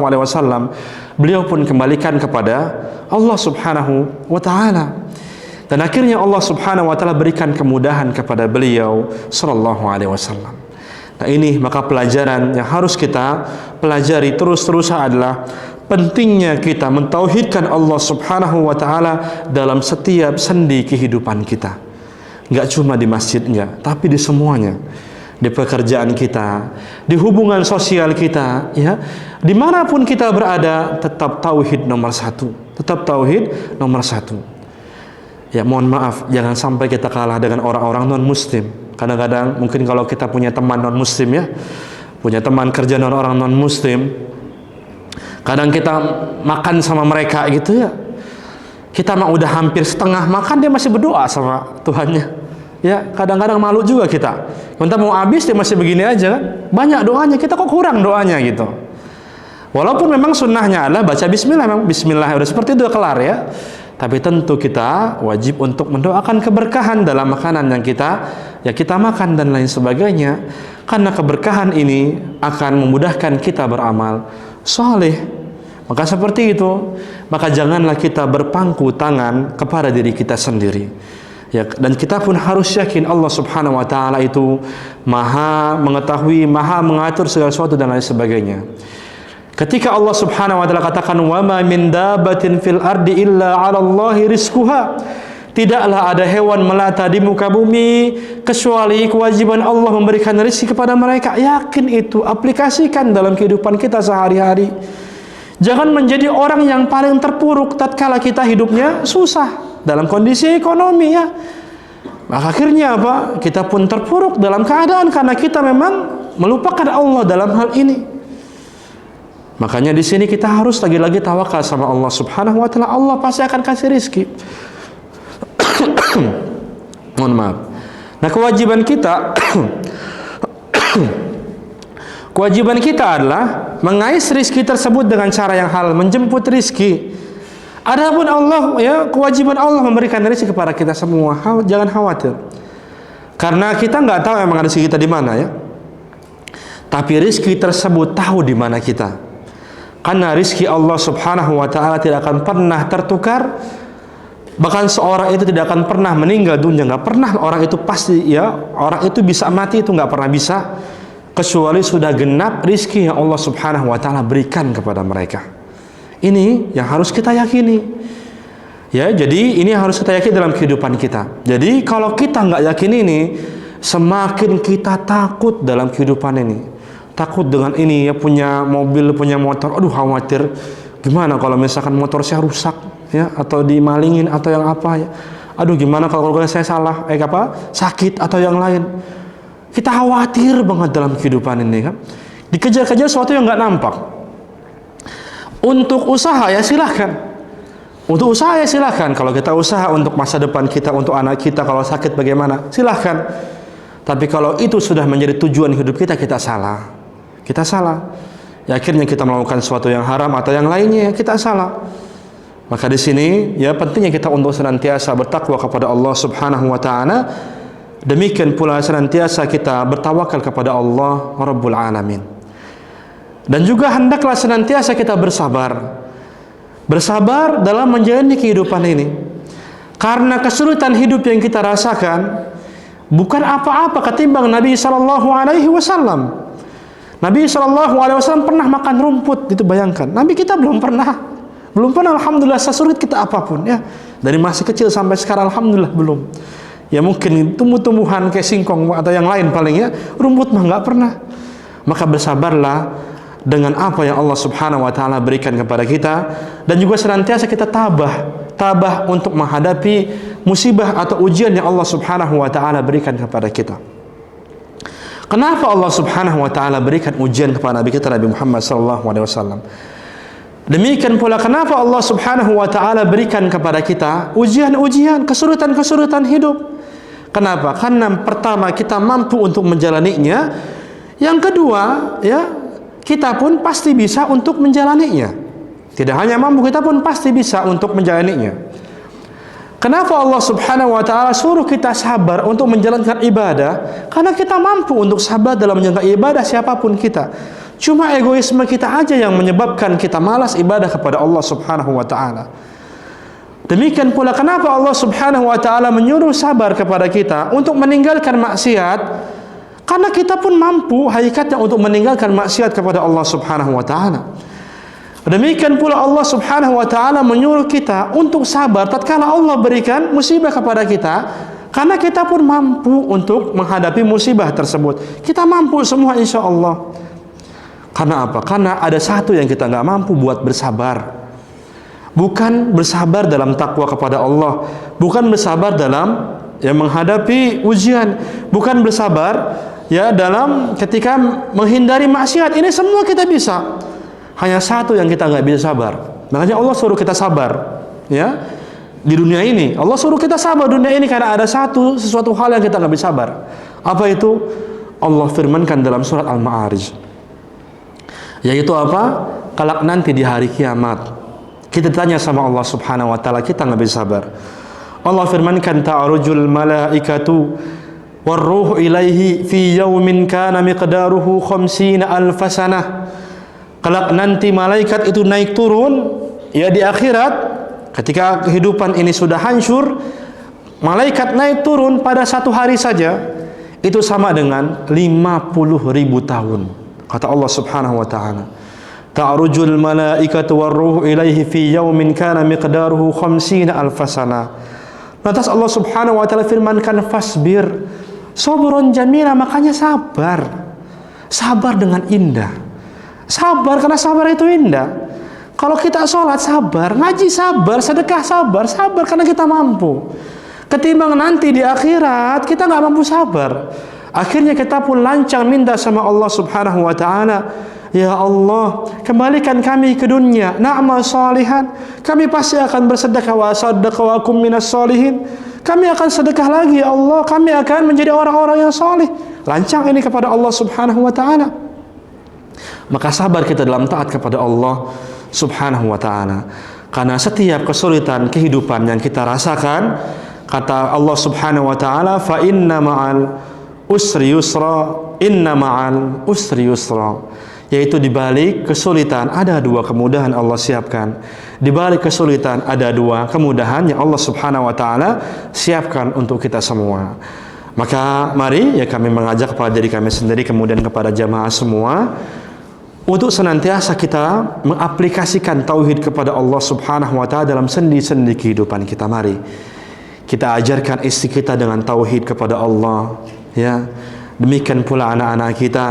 beliau pun kembalikan kepada Allah Subhanahu wa taala. Dan akhirnya Allah Subhanahu wa taala berikan kemudahan kepada beliau SAW. Nah ini maka pelajaran yang harus kita pelajari terus-terusan adalah pentingnya kita mentauhidkan Allah Subhanahu wa taala dalam setiap sendi kehidupan kita. Nggak cuma di masjidnya, tapi di semuanya, di pekerjaan kita, di hubungan sosial kita, ya, dimanapun kita berada, tetap tauhid nomor satu, tetap tauhid nomor satu. Ya mohon maaf, jangan sampai kita kalah dengan orang-orang non Muslim. Kadang-kadang mungkin kalau kita punya teman non Muslim ya, punya teman kerja orang non Muslim, kadang kita makan sama mereka gitu ya. Kita mah udah hampir setengah makan dia masih berdoa sama Tuhannya. Ya, kadang-kadang malu juga kita. Kita mau habis dia masih begini aja kan. Banyak doanya, kita kok kurang doanya gitu. Walaupun memang sunnahnya adalah baca bismillah, memang bismillah udah seperti itu udah kelar ya. Tapi tentu kita wajib untuk mendoakan keberkahan dalam makanan yang kita makan dan lain sebagainya. Karena keberkahan ini akan memudahkan kita beramal soleh. Maka seperti itu, maka janganlah kita berpangku tangan kepada diri kita sendiri. Ya, dan kita pun harus yakin Allah Subhanahu wa taala itu Maha mengetahui, Maha mengatur segala sesuatu dan lain sebagainya. Ketika Allah Subhanahu wa taala katakan wa ma min dabbatin fil ardi illa 'ala Allahi rizquha, tidaklah ada hewan melata di muka bumi kecuali kewajiban Allah memberikan rezeki kepada mereka. Yakin itu, aplikasikan dalam kehidupan kita sehari-hari. Jangan menjadi orang yang paling terpuruk tatkala kita hidupnya susah dalam kondisi ekonomi ya. Maka akhirnya apa? Kita pun terpuruk dalam keadaan karena kita memang melupakan Allah dalam hal ini. Makanya di sini kita harus lagi-lagi tawakal sama Allah Subhanahu wa taala. Allah pasti akan kasih rizki. Mohon maaf. Nah, kewajiban kita adalah mengais rizki tersebut dengan cara yang halal, menjemput rizki. Adapun Allah, ya, kewajiban Allah memberikan rizki kepada kita semua. Jangan khawatir. Karena kita nggak tahu emang rizki kita di mana, ya. Tapi rizki tersebut tahu di mana kita. Karena rizki Allah Subhanahu wa taala tidak akan pernah tertukar. Bahkan seorang itu tidak akan pernah meninggal dunia, nggak pernah. Orang itu pasti, ya, orang itu bisa mati, itu nggak pernah bisa, kecuali sudah genap rizki yang Allah Subhanahu wa taala berikan kepada mereka. Ini yang harus kita yakini, ya. Jadi ini harus kita yakini dalam kehidupan kita. Jadi kalau kita nggak yakin ini, semakin kita takut dalam kehidupan ini. Takut dengan ini, ya, punya mobil, punya motor, aduh khawatir gimana kalau misalkan motor saya rusak, ya, atau dimalingin atau yang apa, ya. Aduh gimana kalau saya salah, sakit atau yang lain. Kita khawatir banget dalam kehidupan ini, kan. Dikejar-kejar sesuatu yang nggak nampak. Untuk usaha, ya silahkan. Untuk usaha, ya silahkan. Kalau kita usaha untuk masa depan kita, untuk anak kita, kalau sakit bagaimana, silahkan. Tapi kalau itu sudah menjadi tujuan hidup kita, kita salah. Kita salah. Ya, akhirnya kita melakukan sesuatu yang haram atau yang lainnya, kita salah. Maka di sini, ya, pentingnya kita untuk senantiasa bertakwa kepada Allah Subhanahu wa taala. Demikian pula senantiasa kita bertawakal kepada Allah Rabbul Alamin. Dan juga hendaklah senantiasa kita bersabar. Bersabar dalam menjalani kehidupan ini. Karena kesulitan hidup yang kita rasakan bukan apa-apa ketimbang Nabi sallallahu alaihi wasallam. Nabi sallallahu alaihi wasallam pernah makan rumput, itu bayangkan. Nabi kita belum pernah. Alhamdulillah, sesulit kita apapun, ya. Dari masih kecil sampai sekarang alhamdulillah belum. Ya mungkin tumbuh-tumbuhan kayak singkong atau yang lain paling, ya. Rumput mah nggak pernah. Maka bersabarlah dengan apa yang Allah Subhanahu wa taala berikan kepada kita, dan juga senantiasa kita tabah untuk menghadapi musibah atau ujian yang Allah Subhanahu wa taala berikan kepada kita. Kenapa Allah Subhanahu wa taala berikan ujian kepada Nabi kita Nabi Muhammad sallallahu alaihi wasallam? Demikian pula kenapa Allah Subhanahu wa taala berikan kepada kita ujian-ujian, kesulitan-kesulitan hidup. Kenapa? Karena pertama kita mampu untuk menjalaninya. Yang kedua, ya, kita pun pasti bisa untuk menjalaninya. Tidak hanya mampu, kita pun pasti bisa untuk menjalaninya. Kenapa Allah Subhanahu wa taala suruh kita sabar untuk menjalankan ibadah? Karena kita mampu untuk sabar dalam menjalankan ibadah siapapun kita. Cuma egoisme kita aja yang menyebabkan kita malas ibadah kepada Allah Subhanahu wa taala. Demikian pula kenapa Allah Subhanahu wa taala menyuruh sabar kepada kita untuk meninggalkan maksiat? Karena kita pun mampu hakikatnya untuk meninggalkan maksiat kepada Allah Subhanahu wa taala. Demikian pula Allah Subhanahu wa taala menyuruh kita untuk sabar tatkala Allah berikan musibah kepada kita, karena kita pun mampu untuk menghadapi musibah tersebut. Kita mampu semua insyaallah. Karena apa? Karena ada satu yang kita nggak mampu, buat bersabar. Bukan bersabar dalam takwa kepada Allah, bukan bersabar dalam, ya, menghadapi ujian, bukan bersabar, ya, dalam ketika menghindari maksiat. Ini semua kita bisa. Hanya satu yang kita nggak bisa sabar. Makanya Allah suruh kita sabar, ya, di dunia ini. Allah suruh kita sabar dunia ini karena ada sesuatu hal yang kita nggak bisa sabar. Apa itu? Allah firmankan dalam surat Al-Ma'arij, yaitu apa? Kelak nanti di hari kiamat kita tanya sama Allah Subhanahu wa taala, kita nggak bisa sabar. Allah firmankan, ta'arujul malaikatu warruhu ilaihi fi yaumin kana miqdaruhu 50 alf sanah. Kelak nanti malaikat itu naik turun, ya, di akhirat ketika kehidupan ini sudah hancur, malaikat naik turun pada satu hari saja itu sama dengan 50.000 tahun. Kata Allah Subhanahu wa taala, ta'rujul malaikatu warruhu ilaihi fi yaumin kana miqdaruhu 50 alf sanah. Lantas Allah Subhanahu wa taala firmankan, fasbir sabrun jamila, makanya sabar. Sabar dengan indah. Sabar karena sabar itu indah. Kalau kita sholat sabar, ngaji sabar, sedekah sabar, sabar karena kita mampu. Ketimbang nanti di akhirat kita nggak mampu sabar. Akhirnya kita pun lancang minta sama Allah Subhanahu wa taala, ya Allah, kembalikan kami ke dunia, na'mal salihan. Kami pasti akan bersedekah, wa saddaqakum minas solihin. Kami akan sedekah lagi, ya Allah. Kami akan menjadi orang-orang yang saleh. Lancang ini kepada Allah Subhanahu wa taala. Maka sabar kita dalam taat kepada Allah Subhanahu wa taala. Karena setiap kesulitan kehidupan yang kita rasakan, kata Allah Subhanahu wa taala, fa inna ma'al usri yusra, inna ma'al usri yusra. Yaitu di balik kesulitan ada dua kemudahan Allah siapkan. Di balik kesulitan ada dua kemudahan yang Allah Subhanahu wa taala siapkan untuk kita semua. Maka mari ya kami mengajak kepada diri kami sendiri, kemudian kepada jamaah semua, untuk senantiasa kita mengaplikasikan tauhid kepada Allah Subhanahu wa taala dalam sendi-sendi kehidupan kita. Mari kita ajarkan istri kita dengan tauhid kepada Allah, ya. Demikian pula anak-anak kita.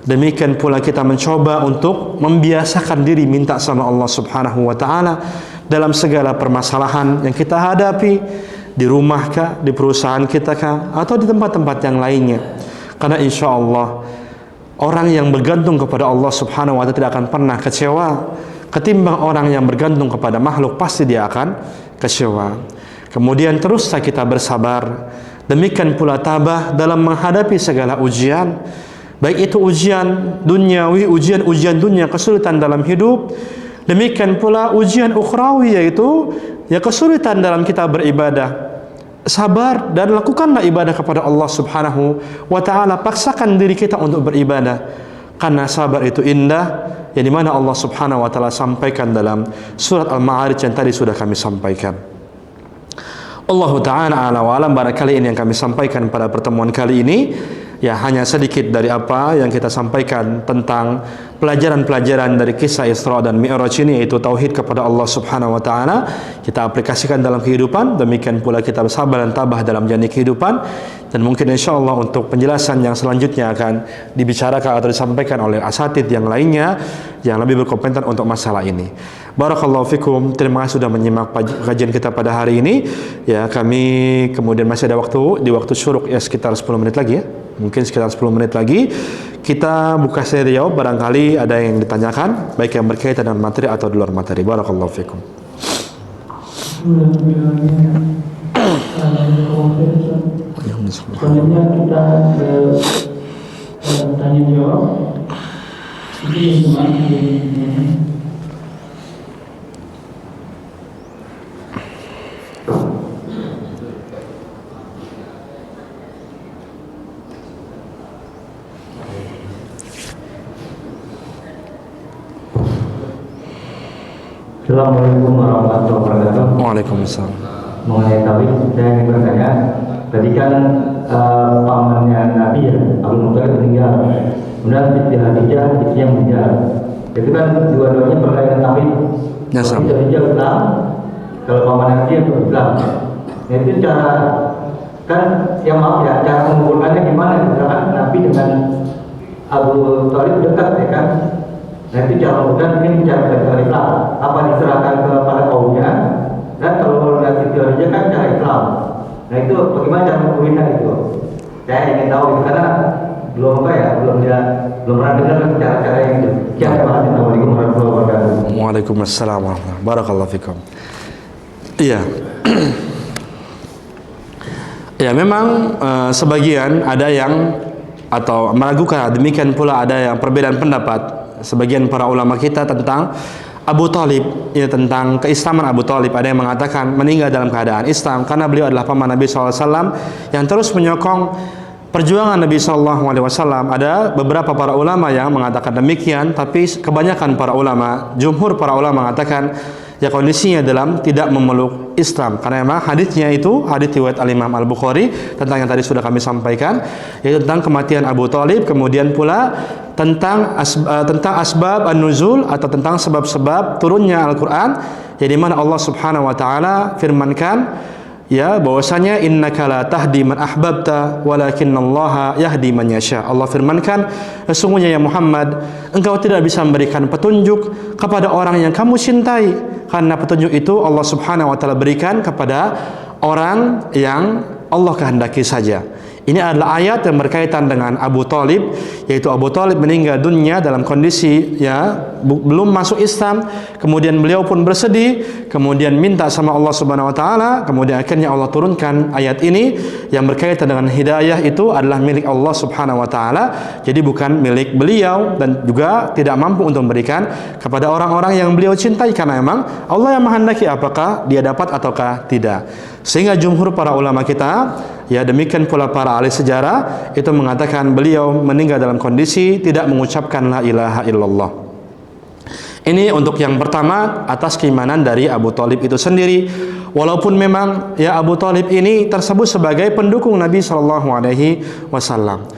Demikian pula kita mencoba untuk membiasakan diri minta sama Allah Subhanahu wa taala dalam segala permasalahan yang kita hadapi, di rumah kah, di perusahaan kita kah, atau di tempat-tempat yang lainnya. Karena insya Allah orang yang bergantung kepada Allah Subhanahu wa taala tidak akan pernah kecewa. Ketimbang orang yang bergantung kepada makhluk, pasti dia akan kecewa. Kemudian teruslah kita bersabar. Demikian pula tabah dalam menghadapi segala ujian, baik itu ujian duniawi, ujian dunia, kesulitan dalam hidup. Demikian pula ujian ukhrawi, yaitu ya kesulitan dalam kita beribadah. Sabar dan lakukanlah ibadah kepada Allah Subhanahu wa taala. Paksakan diri kita untuk beribadah, karena sabar itu indah, yang dimana Allah Subhanahu wa taala sampaikan dalam surat Al-Ma'arij yang tadi sudah kami sampaikan. Allah Ta'ala ala wa alam. Barangkali ini yang kami sampaikan pada pertemuan kali ini, ya hanya sedikit dari apa yang kita sampaikan tentang pelajaran-pelajaran dari kisah Isra dan Mi'raj ini, yaitu tauhid kepada Allah Subhanahu wa taala. Kita aplikasikan dalam kehidupan, demikian pula kita bersabar dan tabah dalam jalani kehidupan. Dan mungkin insyaallah untuk penjelasan yang selanjutnya akan dibicarakan atau disampaikan oleh asatidz yang lainnya yang lebih berkompeten untuk masalah ini. Barakallahu fikum. Terima kasih sudah menyimak kajian kita pada hari ini. Ya, kami kemudian masih ada waktu di waktu syuruk, ya sekitar 10 menit lagi ya. Mungkin sekitar 10 menit lagi kita buka seri jawab, barangkali ada yang ditanyakan, baik yang berkaitan dengan materi atau di luar materi. Barakallahu fikum. Selanjutnya kita ke tanya jawab. Ini semua Assalamualaikum warahmatullahi wabarakatuh. Waalaikumsalam. Mengenai tauhid, saya ingin bertanya. Tadi kan pamannya Nabi ya, Abdul Muthalib meninggal. Kemudian Siti Khadijah yang meninggal. Itu kan dua-duanya berkaitan tauhid. Ya, sama. Siti Khadijah Islam, kalau pamannya Nabi itu Islam. Nah, itu cara kan yang maaf ya, cara mengukurkannya gimana? Misalkan Nabi dengan Abu Thalib dekat ya kan? Nah, itu cara mengukurkan ini cara belajar Islam. Apa diserahkan kepada kaumnya? Dan kalau lihat Siti Khadijah kan cara Islam. Nah, itu bagaimana cara mengukurkan itu? Saya ingin tahu itu karena belum pernah dengar cara-cara yang itu. Assalamualaikum warahmatullahi wabarakatuh. Waalaikumsalam warahmatullahi wabarakatuh. Barakallahu fikum. Iya. Ya, memang sebagian ada yang atau meragukan, demikian pula ada yang perbedaan pendapat sebagian para ulama kita tentang Abu Thalib, ya, tentang keislaman Abu Thalib. Ada yang mengatakan meninggal dalam keadaan Islam karena beliau adalah paman Nabi SAW yang terus menyokong perjuangan Nabi SAW. Ada beberapa para ulama yang mengatakan demikian, tapi kebanyakan para ulama, jumhur para ulama mengatakan ya kondisinya dalam tidak memeluk Islam, karena memang hadisnya itu hadis riwayat Al-Imam Al-Bukhari tentang yang tadi sudah kami sampaikan, yaitu tentang kematian Abu Thalib, kemudian pula tentang asbab an-nuzul atau tentang sebab-sebab turunnya Al-Quran, yang dimana Allah Subhanahu wa taala firmankan ya bahwasanya innaka la tahdi man ahbabta walakinallaha yahdi man yasha. Allah firmankan, sesungguhnya ya Muhammad, engkau tidak bisa memberikan petunjuk kepada orang yang kamu cintai, karena petunjuk itu Allah Subhanahu wa taala berikan kepada orang yang Allah kehendaki saja. Ini adalah ayat yang berkaitan dengan Abu Thalib, yaitu Abu Thalib meninggal dunia dalam kondisi belum masuk Islam. Kemudian beliau pun bersedih, kemudian minta sama Allah Subhanahu wa taala, kemudian akhirnya Allah turunkan ayat ini yang berkaitan dengan hidayah itu adalah milik Allah Subhanahu wa taala, jadi bukan milik beliau, dan juga tidak mampu untuk memberikan kepada orang-orang yang beliau cintai, karena memang Allah yang menghendaki apakah dia dapat ataukah tidak. Sehingga jumhur para ulama kita, ya demikian pula para ahli sejarah, itu mengatakan beliau meninggal dalam kondisi tidak mengucapkan la ilaha illallah. Ini untuk yang pertama atas keimanan dari Abu Thalib itu sendiri. Walaupun memang ya Abu Thalib ini tersebut sebagai pendukung Nabi Shallallahu Alaihi Wasallam.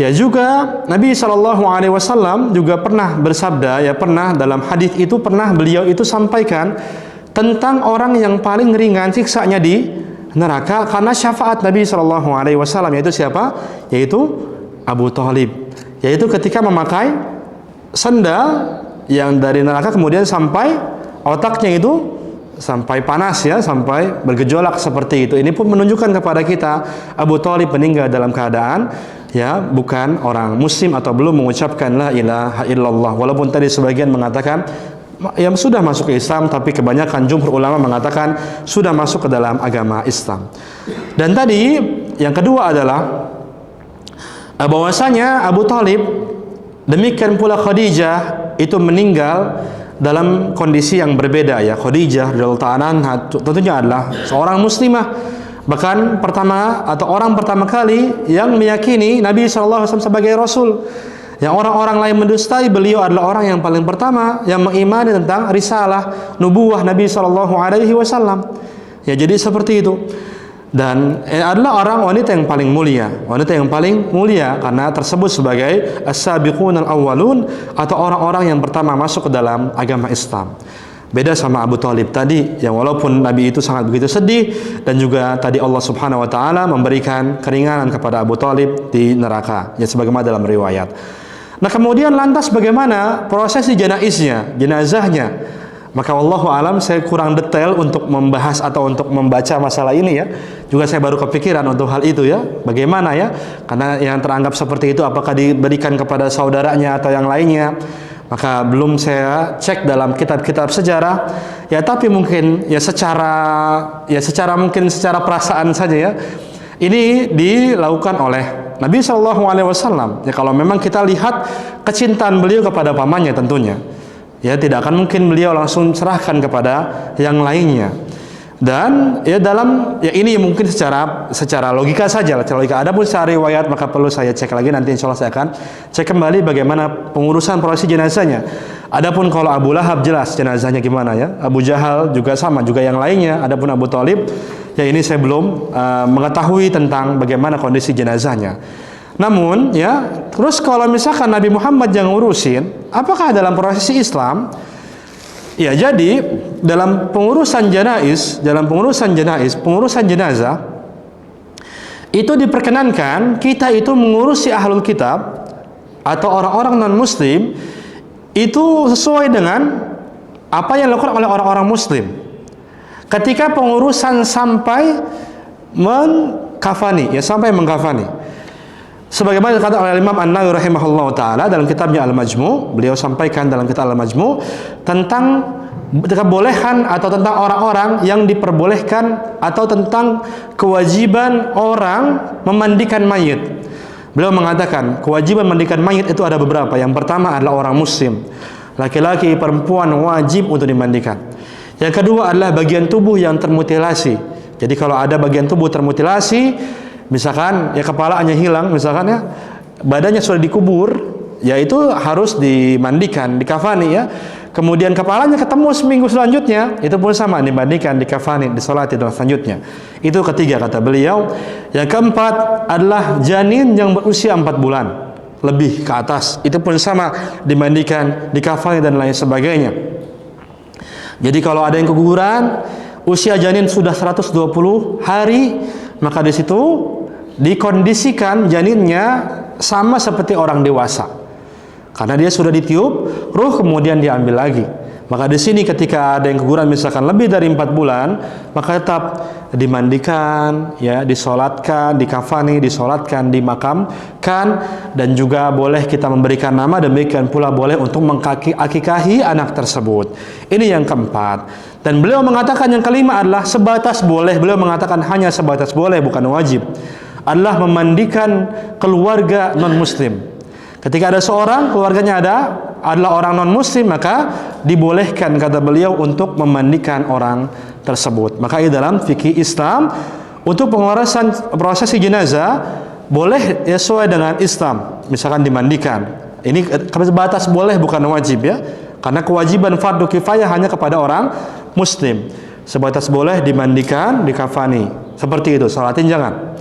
Ya juga Nabi Shallallahu Alaihi Wasallam juga pernah bersabda, ya pernah dalam hadis itu pernah beliau itu sampaikan tentang orang yang paling ringan siksanya di neraka karena syafaat Nabi Shallallahu Alaihi Wasallam, yaitu siapa? Yaitu Abu Thalib. Yaitu ketika memakai sendal yang dari neraka kemudian sampai otaknya itu sampai panas, ya, sampai bergejolak seperti itu. Ini pun menunjukkan kepada kita Abu Thalib meninggal dalam keadaan ya bukan orang Muslim atau belum mengucapkan la ilaha illallah. Walaupun tadi sebagian mengatakan yang sudah masuk ke Islam, tapi kebanyakan jumhur ulama mengatakan sudah masuk ke dalam agama Islam. Dan tadi yang kedua adalah bahwasanya Abu Thalib demikian pula Khadijah itu meninggal dalam kondisi yang berbeda, ya. Khadijah radhiyallahu anha tentunya adalah seorang muslimah, bahkan pertama atau orang pertama kali yang meyakini Nabi SAW sebagai Rasul. Yang orang-orang lain mendustai, beliau adalah orang yang paling pertama yang mengimani tentang risalah nubuwah Nabi Shallallahu Alaihi Wasallam. Ya, jadi seperti itu. Dan adalah orang wanita yang paling mulia, karena tersebut sebagai as-sabiqun al-awwalun atau orang-orang yang pertama masuk ke dalam agama Islam. Beda sama Abu Thalib tadi, yang walaupun Nabi itu sangat begitu sedih, dan juga tadi Allah Subhanahu Wa Taala memberikan keringanan kepada Abu Thalib di neraka, ya sebagaimana dalam riwayat. Nah kemudian lantas bagaimana prosesi jenazahnya? Maka wallahu alam saya kurang detail untuk membahas atau untuk membaca masalah ini, ya. Juga saya baru kepikiran untuk hal itu, ya. Bagaimana, ya? Karena yang teranggap seperti itu apakah diberikan kepada saudaranya atau yang lainnya? Maka belum saya cek dalam kitab-kitab sejarah, ya. Tapi mungkin ya secara perasaan saja, ya. Ini dilakukan oleh Nabi Shallallahu Alaihi Wasallam. Ya kalau memang kita lihat kecintaan beliau kepada pamannya tentunya, ya tidak akan mungkin beliau langsung serahkan kepada yang lainnya. Dan ya ini mungkin secara logika saja, Adapun secara riwayat maka perlu saya cek lagi, nanti insya Allah saya akan cek kembali bagaimana pengurusan prosesi jenazahnya. Adapun kalau Abu Lahab jelas jenazahnya gimana, ya. Abu Jahal juga sama, juga yang lainnya. Adapun Abu Thalib, ya ini saya belum mengetahui tentang bagaimana kondisi jenazahnya. Namun, ya terus kalau misalkan Nabi Muhammad yang ngurusin, apakah dalam prosesi Islam? Ya, jadi dalam pengurusan jenazah itu diperkenankan kita itu mengurusi ahlul kitab atau orang-orang non-muslim itu sesuai dengan apa yang dilakukan oleh orang-orang muslim. Ketika pengurusan sampai mengkafani. Sebagaimana dikatakan oleh Imam An-Nawawi rahimahullah taala dalam kitabnya Al-Majmu', beliau sampaikan dalam kitab Al-Majmu' tentang kebolehan atau tentang orang-orang yang diperbolehkan atau tentang kewajiban orang memandikan mayit. Beliau mengatakan kewajiban memandikan mayit itu ada beberapa. Yang pertama adalah orang muslim, laki-laki, perempuan wajib untuk dimandikan. Yang kedua adalah bagian tubuh yang termutilasi. Jadi kalau ada bagian tubuh termutilasi, misalkan ya kepalanya hilang, misalkan ya badannya sudah dikubur, ya itu harus dimandikan, dikafani, ya. Kemudian kepalanya ketemu seminggu selanjutnya, itu pun sama, dimandikan, dikafani, disolati dan selanjutnya. Itu ketiga kata beliau. Yang keempat adalah janin yang berusia 4 bulan lebih ke atas, itu pun sama, dimandikan, dikafani dan lain sebagainya. Jadi kalau ada yang keguguran, usia janin sudah 120 hari, maka di situ dikondisikan janinnya sama seperti orang dewasa, karena dia sudah ditiup ruh kemudian diambil lagi. Maka di sini ketika ada yang keguguran misalkan lebih dari 4 bulan, maka tetap dimandikan, ya, disolatkan, dikafani, disolatkan, dimakamkan, dan juga boleh kita memberikan nama, demikian pula boleh untuk mengakikahi anak tersebut. Ini yang keempat. Dan beliau mengatakan yang kelima adalah sebatas boleh. Beliau mengatakan hanya sebatas boleh, bukan wajib. Adalah memandikan keluarga non-muslim. Ketika ada seorang keluarganya adalah orang non-muslim, maka dibolehkan, kata beliau, untuk memandikan orang tersebut. Maka di dalam fikih Islam, untuk pengurusan prosesi jenazah boleh sesuai dengan Islam, misalkan dimandikan. Ini sebatas boleh, bukan wajib, ya. Karena kewajiban fardu kifayah hanya kepada orang muslim. Sebatas boleh dimandikan, dikafani. Seperti itu, salatin jangan.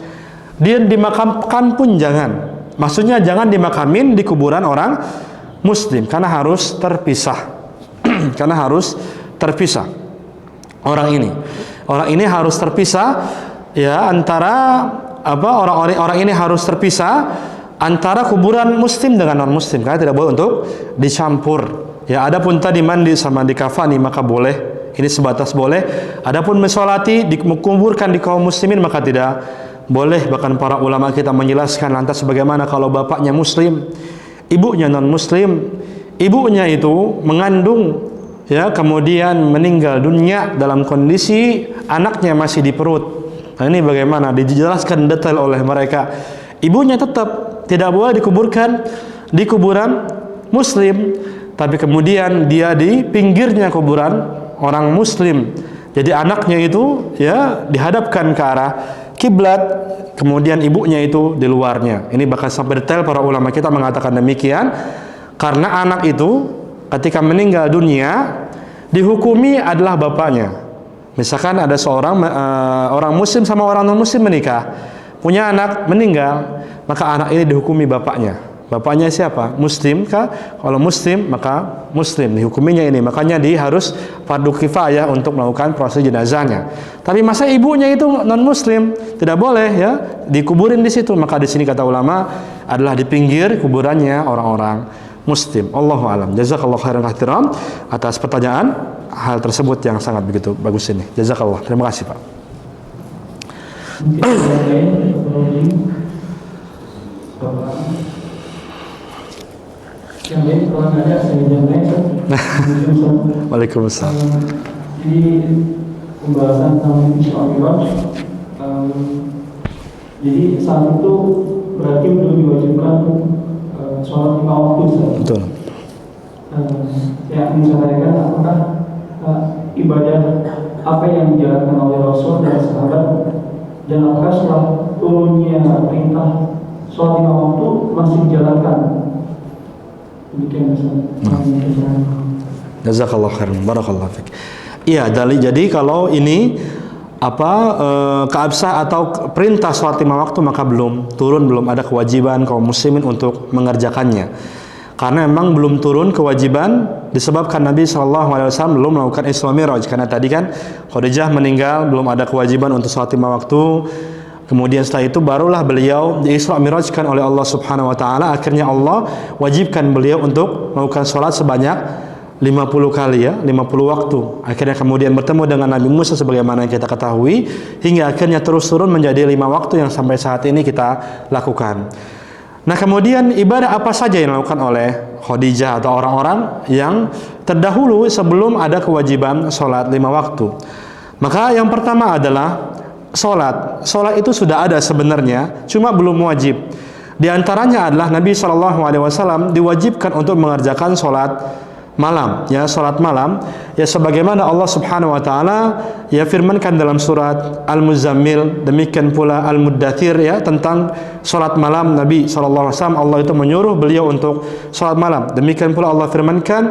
Dia dimakamkan pun jangan. Maksudnya jangan dimakamin di kuburan orang muslim, karena harus terpisah. Karena harus terpisah. Orang ini harus terpisah, ya, antara orang ini harus terpisah antara kuburan muslim dengan non muslim, karena tidak boleh untuk dicampur. Ya, adapun tadi mandi sama dikafani maka boleh. Ini sebatas boleh. Adapun mensolati, dikuburkan di kaum muslimin maka tidak boleh. Bahkan para ulama kita menjelaskan, lantas bagaimana kalau bapaknya muslim, ibunya non muslim, ibunya itu mengandung, ya, kemudian meninggal dunia dalam kondisi anaknya masih di perut. Nah, ini bagaimana? Dijelaskan detail oleh mereka. Ibunya tetap tidak boleh dikuburkan di kuburan muslim, tapi kemudian dia di pinggirnya kuburan orang muslim. Jadi anaknya itu, ya, dihadapkan ke arah kiblat, kemudian ibunya itu di luarnya. Ini bahkan sampai detail para ulama kita mengatakan demikian, karena anak itu ketika meninggal dunia dihukumi adalah bapaknya. Misalkan ada seorang orang muslim sama orang non muslim menikah, punya anak meninggal, maka anak ini dihukumi bapaknya. Bapaknya siapa? Muslim kah? Kalau muslim maka muslim, dihukuminya ini. Makanya dia harus fardu kifayah untuk melakukan proses jenazahnya. Tapi masa ibunya itu non muslim, tidak boleh, ya, dikuburin di situ. Maka di sini kata ulama adalah di pinggir kuburannya orang-orang muslim. Allahu a'lam. Jazakallahu khairan katsiran atas pertanyaan hal tersebut yang sangat begitu bagus ini. Jazakallah. Terima kasih, Pak. Yang lain kalau ada saya jawab. Waalaikumsalam. Jadi pembahasan tentang Isra Mi'raj. Jadi saat itu berarti belum diwajibkan sholat 5 waktu. Betul. Yang ingin saya tanyakan, apakah ibadah apa yang dijalankan oleh Rasul dan sahabat, dan apakah setelah turunnya perintah sholat 5 waktu masih dijalankan? Jazakallah khairan, barakallahu fiik. Iya, jadi kalau ini keabsah atau perintah sholat 5 waktu maka belum ada kewajiban kaum muslimin untuk mengerjakannya. Karena memang belum turun kewajiban disebabkan Nabi SAW belum melakukan Isra Mi'raj. Karena tadi kan Khadijah meninggal, belum ada kewajiban untuk sholat 5 waktu. Kemudian setelah itu barulah beliau di Isra Mi'rajkan oleh Allah Subhanahu wa taala. Akhirnya Allah wajibkan beliau untuk melakukan salat sebanyak 50 kali, ya, 50 waktu. Akhirnya kemudian bertemu dengan Nabi Musa sebagaimana yang kita ketahui, hingga akhirnya terus turun menjadi 5 waktu yang sampai saat ini kita lakukan. Nah, kemudian ibadah apa saja yang dilakukan oleh Khadijah atau orang-orang yang terdahulu sebelum ada kewajiban salat 5 waktu? Maka yang pertama adalah Solat itu sudah ada sebenarnya, cuma belum wajib. Di antaranya adalah Nabi SAW diwajibkan untuk mengerjakan solat malam, ya, solat malam, ya, sebagaimana Allah Subhanahu Wa Taala ya firmankan dalam surat Al-Muzammil, demikian pula Al-Muddathir, ya, tentang solat malam Nabi SAW. Allah itu menyuruh beliau untuk solat malam. Demikian pula Allah firmankan,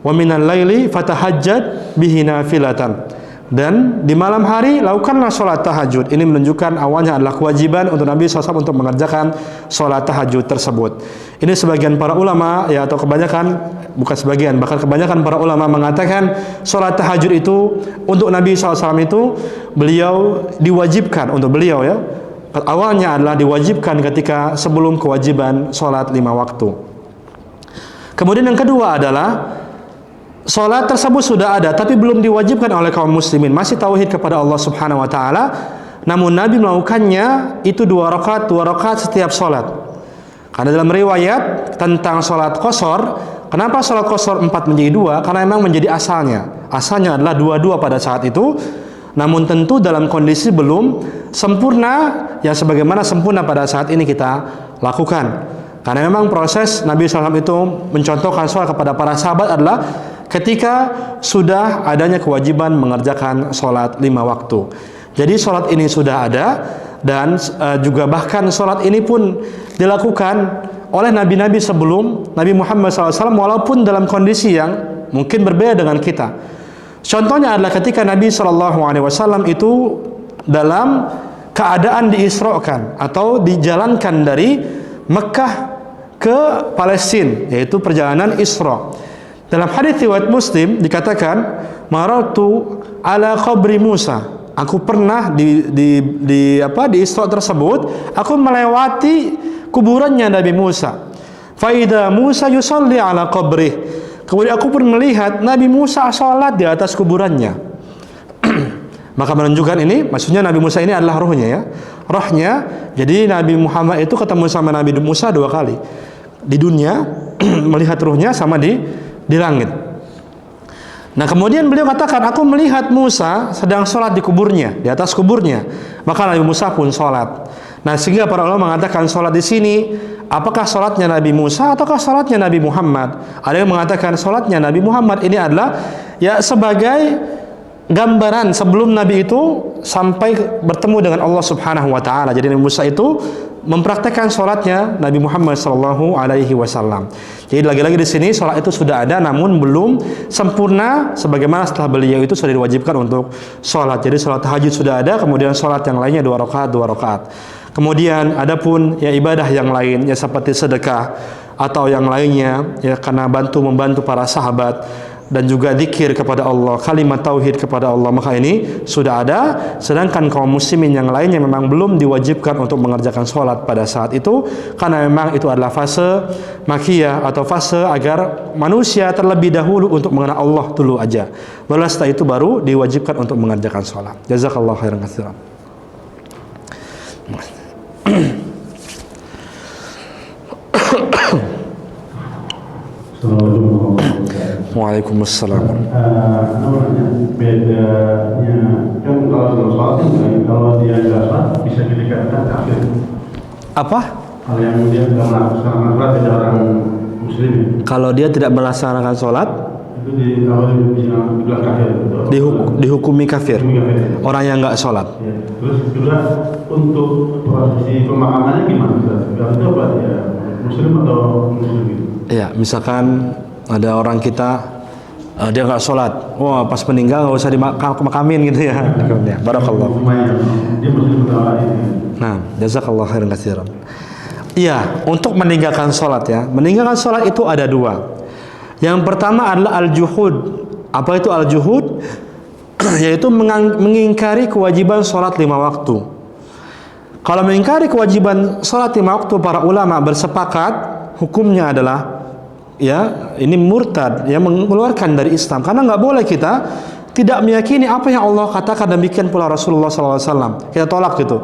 wa minal laili fatahajjad bihi nafilatan. Dan di malam hari lakukanlah sholat tahajud. Ini menunjukkan awalnya adalah kewajiban untuk Nabi SAW untuk mengerjakan sholat tahajud tersebut. Ini sebagian para ulama, ya, atau kebanyakan, bukan sebagian, bahkan kebanyakan para ulama mengatakan sholat tahajud itu untuk Nabi SAW itu beliau diwajibkan untuk beliau, ya. Awalnya adalah diwajibkan ketika sebelum kewajiban sholat 5 waktu. Kemudian yang kedua adalah Salat tersebut sudah ada tapi belum diwajibkan oleh kaum muslimin, masih tauhid kepada Allah Subhanahu wa taala. Namun Nabi melakukannya itu 2 rakaat setiap salat. Karena dalam riwayat tentang salat qashar, kenapa salat qashar 4 menjadi 2? Karena memang menjadi asalnya. Asalnya adalah 2 pada saat itu. Namun tentu dalam kondisi belum sempurna yang sebagaimana sempurna pada saat ini kita lakukan. Karena memang proses Nabi SAW itu mencontohkan salat kepada para sahabat adalah ketika sudah adanya kewajiban mengerjakan salat 5 waktu. Jadi salat ini sudah ada dan juga bahkan salat ini pun dilakukan oleh nabi-nabi sebelum Nabi Muhammad SAW walaupun dalam kondisi yang mungkin berbeda dengan kita. Contohnya adalah ketika Nabi SAW itu dalam keadaan diisrokan atau dijalankan dari Mekah ke Palestina, yaitu perjalanan Isra. Dalam hadis riwayat Muslim dikatakan, marartu ala qabri Musa. Aku pernah di Isra tersebut, aku melewati kuburannya Nabi Musa. Fa idza Musa yusalli ala qabrih. Kemudian aku pun melihat Nabi Musa salat di atas kuburannya. Maka menunjukkan ini, maksudnya Nabi Musa ini adalah rohnya ya. Rohnya, jadi Nabi Muhammad itu ketemu sama Nabi Musa 2 kali. Di dunia, melihat rohnya sama di langit. Nah kemudian beliau katakan, aku melihat Musa sedang sholat di kuburnya, di atas kuburnya. Maka Nabi Musa pun sholat. Nah sehingga para ulama mengatakan sholat di sini, apakah sholatnya Nabi Musa ataukah sholatnya Nabi Muhammad? Ada yang mengatakan sholatnya Nabi Muhammad ini adalah ya sebagai gambaran sebelum Nabi itu sampai bertemu dengan Allah Subhanahu wa taala. Jadi Nabi Musa itu mempraktekkan sholatnya Nabi Muhammad sallallahu alaihi wasallam. Jadi lagi-lagi di sini sholat itu sudah ada namun belum sempurna sebagaimana setelah beliau itu sudah diwajibkan untuk sholat. Jadi sholat tahajud sudah ada, kemudian sholat yang lainnya 2 rakaat. Kemudian adapun ya ibadah yang lain ya seperti sedekah atau yang lainnya ya karena membantu para sahabat dan juga zikir kepada Allah, kalimat tauhid kepada Allah, maka ini sudah ada. Sedangkan kaum muslimin yang lainnya memang belum diwajibkan untuk mengerjakan sholat pada saat itu, karena memang itu adalah fase makiyah atau fase agar manusia terlebih dahulu untuk mengenal Allah dulu aja. Baru setelah itu baru diwajibkan untuk mengerjakan sholat. Jazakallahu khairan katsiran. Waalaikumsalam. Bedanya kan kalau sholat kalau dia nggak sholat bisa dikatakan kafir. Apa? Kalau yang dia nggak melaksanakan sholat ada orang muslim. Kalau dia tidak melaksanakan sholat, itu dibilang kafir. Dihukumi kafir. Orang yang nggak sholat. Ya. Terus juga untuk prosesi pemakamannya gimana? Kalau itu apa ya muslim atau muslim gitu? Iya, misalkan ada orang kita dia nggak sholat, wah pas meninggal nggak usah dimakamin gitu ya. Barakallah. Dia muslim atau ini? Nah, jazakallah khairan katsiran. Iya, untuk meninggalkan sholat ya. Meninggalkan sholat itu ada 2. Yang pertama adalah al-juhud. Apa itu al-juhud? Yaitu mengingkari kewajiban sholat 5 waktu. Kalau mengingkari kewajiban sholat 5 waktu, para ulama bersepakat hukumnya adalah ya ini murtad, ya mengeluarkan dari Islam. Karena nggak boleh kita tidak meyakini apa yang Allah katakan, demikian pula Rasulullah SAW. Kita tolak gitu.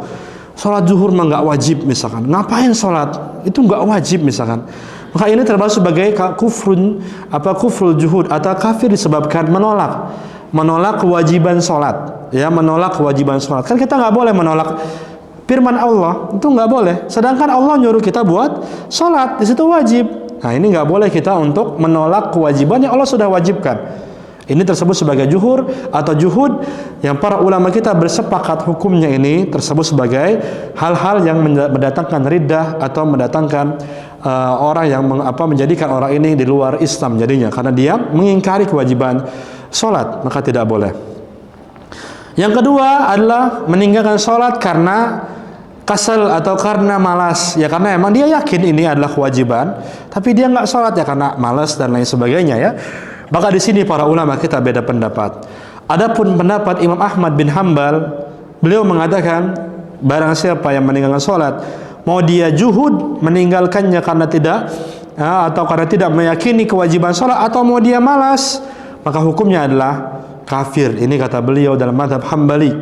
Sholat zuhur mah nggak wajib misalkan. Ngapain sholat? Itu nggak wajib misalkan. Maka ini termasuk sebagai kufrul juhud atau kafir disebabkan menolak kewajiban sholat. Ya menolak kewajiban sholat. Kan kita nggak boleh menolak firman Allah, itu nggak boleh. Sedangkan Allah nyuruh kita buat sholat, di situ wajib. Nah ini nggak boleh kita untuk menolak kewajiban yang Allah sudah wajibkan. Ini tersebut sebagai juhur atau juhud yang para ulama kita bersepakat hukumnya ini tersebut sebagai hal-hal yang mendatangkan riddah atau mendatangkan orang yang menjadikan orang ini di luar Islam jadinya, karena dia mengingkari kewajiban sholat, maka tidak boleh. Yang kedua adalah meninggalkan sholat karena kasal atau karena malas, ya karena emang dia yakin ini adalah kewajiban, tapi dia nggak sholat ya karena malas dan lain sebagainya ya. Maka di sini para ulama kita beda pendapat. Adapun pendapat Imam Ahmad bin Hambal, beliau mengatakan barang siapa yang meninggalkan sholat, mau dia juhud meninggalkannya karena tidak atau karena tidak meyakini kewajiban sholat, atau mau dia malas maka hukumnya adalah kafir. Ini kata beliau dalam mazhab Hambali.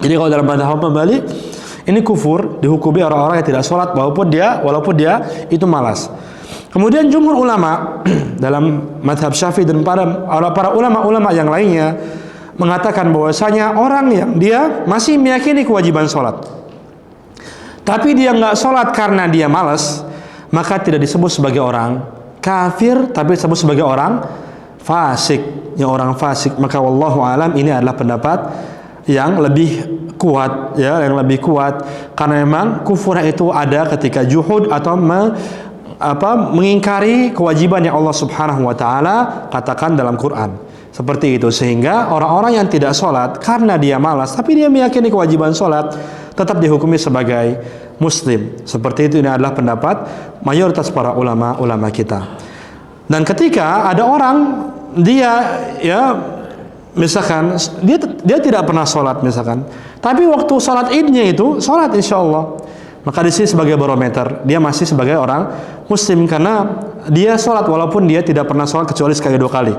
Jadi kalau dalam mazhab Hambali ini kufur, dihukumi orang-orang yang tidak sholat walaupun dia itu malas. Kemudian jumhur ulama dalam mazhab Syafi'i dan para ulama-ulama yang lainnya mengatakan bahwasanya orang yang dia masih meyakini kewajiban sholat, tapi dia nggak sholat karena dia malas, maka tidak disebut sebagai orang kafir, tapi disebut sebagai orang fasik. Yang orang fasik, maka wallahu alam ini adalah pendapat yang lebih kuat, ya, yang lebih kuat, karena memang kufur itu ada ketika juhud atau mengingkari kewajiban yang Allah Subhanahu wa taala katakan dalam Quran. Seperti itu, sehingga orang-orang yang tidak sholat karena dia malas tapi dia meyakini kewajiban sholat tetap dihukumi sebagai muslim. Seperti itu, ini adalah pendapat mayoritas para ulama kita. Dan ketika ada orang dia misalkan dia tidak pernah sholat misalkan, tapi waktu sholat idnya itu sholat insya Allah, maka di sini sebagai barometer dia masih sebagai orang muslim karena dia sholat walaupun dia tidak pernah sholat kecuali sekali 2 kali.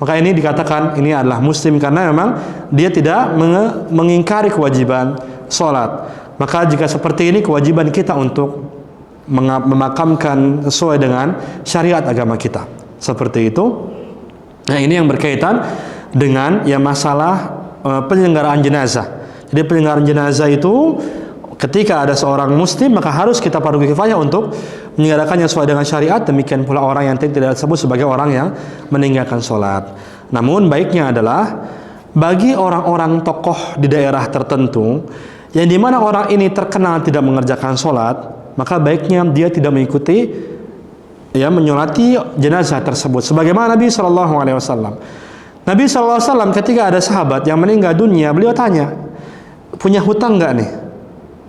Maka ini dikatakan ini adalah muslim karena memang dia tidak mengingkari kewajiban sholat. Maka jika seperti ini, kewajiban kita untuk memakamkan sesuai dengan syariat agama kita. Seperti itu. Nah, ini yang berkaitan dengan masalah penyelenggaraan jenazah. Jadi penyelenggaraan jenazah itu ketika ada seorang muslim, maka harus kita fardu kifayah untuk menyelenggarakannya sesuai dengan syariat. Demikian pula orang yang tidak disebut sebagai orang yang meninggalkan sholat. Namun baiknya adalah bagi orang-orang tokoh di daerah tertentu yang dimana orang ini terkenal tidak mengerjakan sholat, maka baiknya dia tidak mengikuti menyolati jenazah tersebut. Sebagaimana Nabi SAW. Nabi SAW ketika ada sahabat yang meninggal dunia, beliau tanya, punya hutang nggak nih?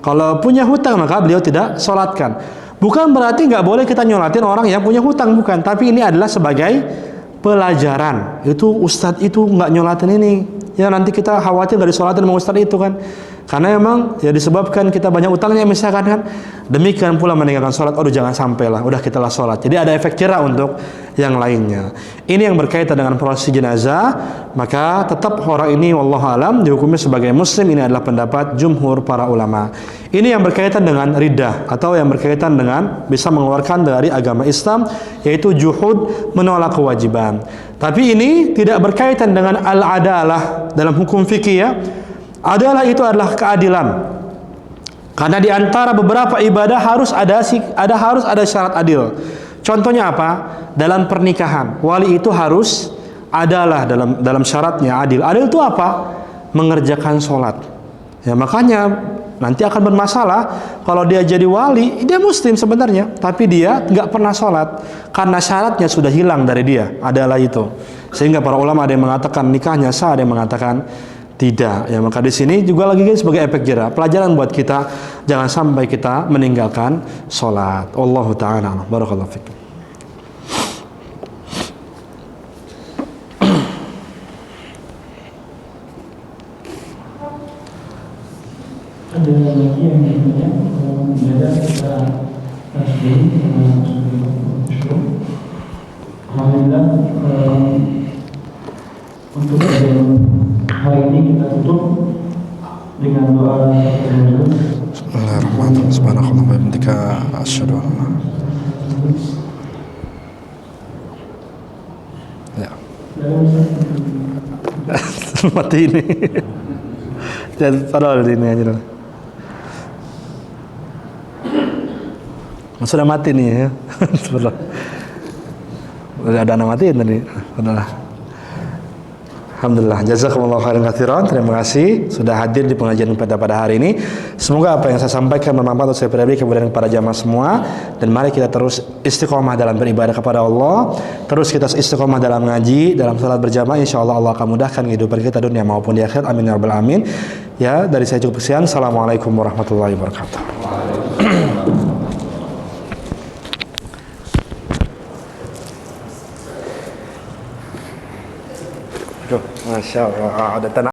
Kalau punya hutang maka beliau tidak sholatkan. Bukan berarti nggak boleh kita nyolatin orang yang punya hutang, bukan. Tapi ini adalah sebagai pelajaran. Itu ustadz itu nggak nyolatin ini, ya nanti kita khawatir nggak disolatin sama ustadz itu kan. Karena memang disebabkan kita banyak utangnya misalkan kan. Demikian pula meninggalkan sholat, jangan sampailah, udah kita lah sholat. Jadi ada efek jerah untuk yang lainnya. Ini yang berkaitan dengan prosesi jenazah, maka tetap orang ini wallahu alam dihukumi sebagai muslim. Ini adalah pendapat jumhur para ulama. Ini yang berkaitan dengan riddah atau yang berkaitan dengan bisa mengeluarkan dari agama Islam, yaitu juhud, menolak kewajiban. Tapi ini tidak berkaitan dengan al-adalah dalam hukum fikih ya. Adalah itu adalah keadilan. Karena di antara beberapa ibadah harus ada syarat adil. Contohnya apa? Dalam pernikahan, wali itu harus adalah dalam syaratnya adil. Adil itu apa? Mengerjakan sholat. Ya, makanya nanti akan bermasalah kalau dia jadi wali, dia muslim sebenarnya, tapi dia nggak pernah sholat karena syaratnya sudah hilang dari dia. Adalah itu. Sehingga para ulama ada yang mengatakan nikahnya sah, ada yang mengatakan tidak. Ya, maka di sini juga lagi sebagai efek jerah, pelajaran buat kita, jangan sampai kita meninggalkan sholat. Wallahu ta'ala. Barakallahu fikum. Ada lagi yang bertanya, menjaga kita tasbih dengan khusyuk. Alhamdulillah, untuk hari ini kita tutup dengan doa Bismillahirrahmanirrahim. Subhanallah wa bihamdika asyhadu an la mati ini. Jangan taruh di sini aja dulu. Sudah mati nih ya. Subhanallah. Udah ada anak matiin tadi. Udahlah. Alhamdulillah, jazakumullah khairan katsiran. Terima kasih sudah hadir di pengajian pada hari ini. Semoga apa yang saya sampaikan bermanfaat untuk saya pribadi, kemudian kepada jamaah semua. Dan mari kita terus istiqomah dalam beribadah kepada Allah. Terus kita istiqomah dalam ngaji, dalam salat berjamaah. Insyaallah Allah akan mudahkan kehidupan kita dunia maupun di akhirat. Amin ya rabbal alamin. Ya, dari saya cukup sekian. Assalamualaikum warahmatullahi wabarakatuh. Masya Allah, ada tanah.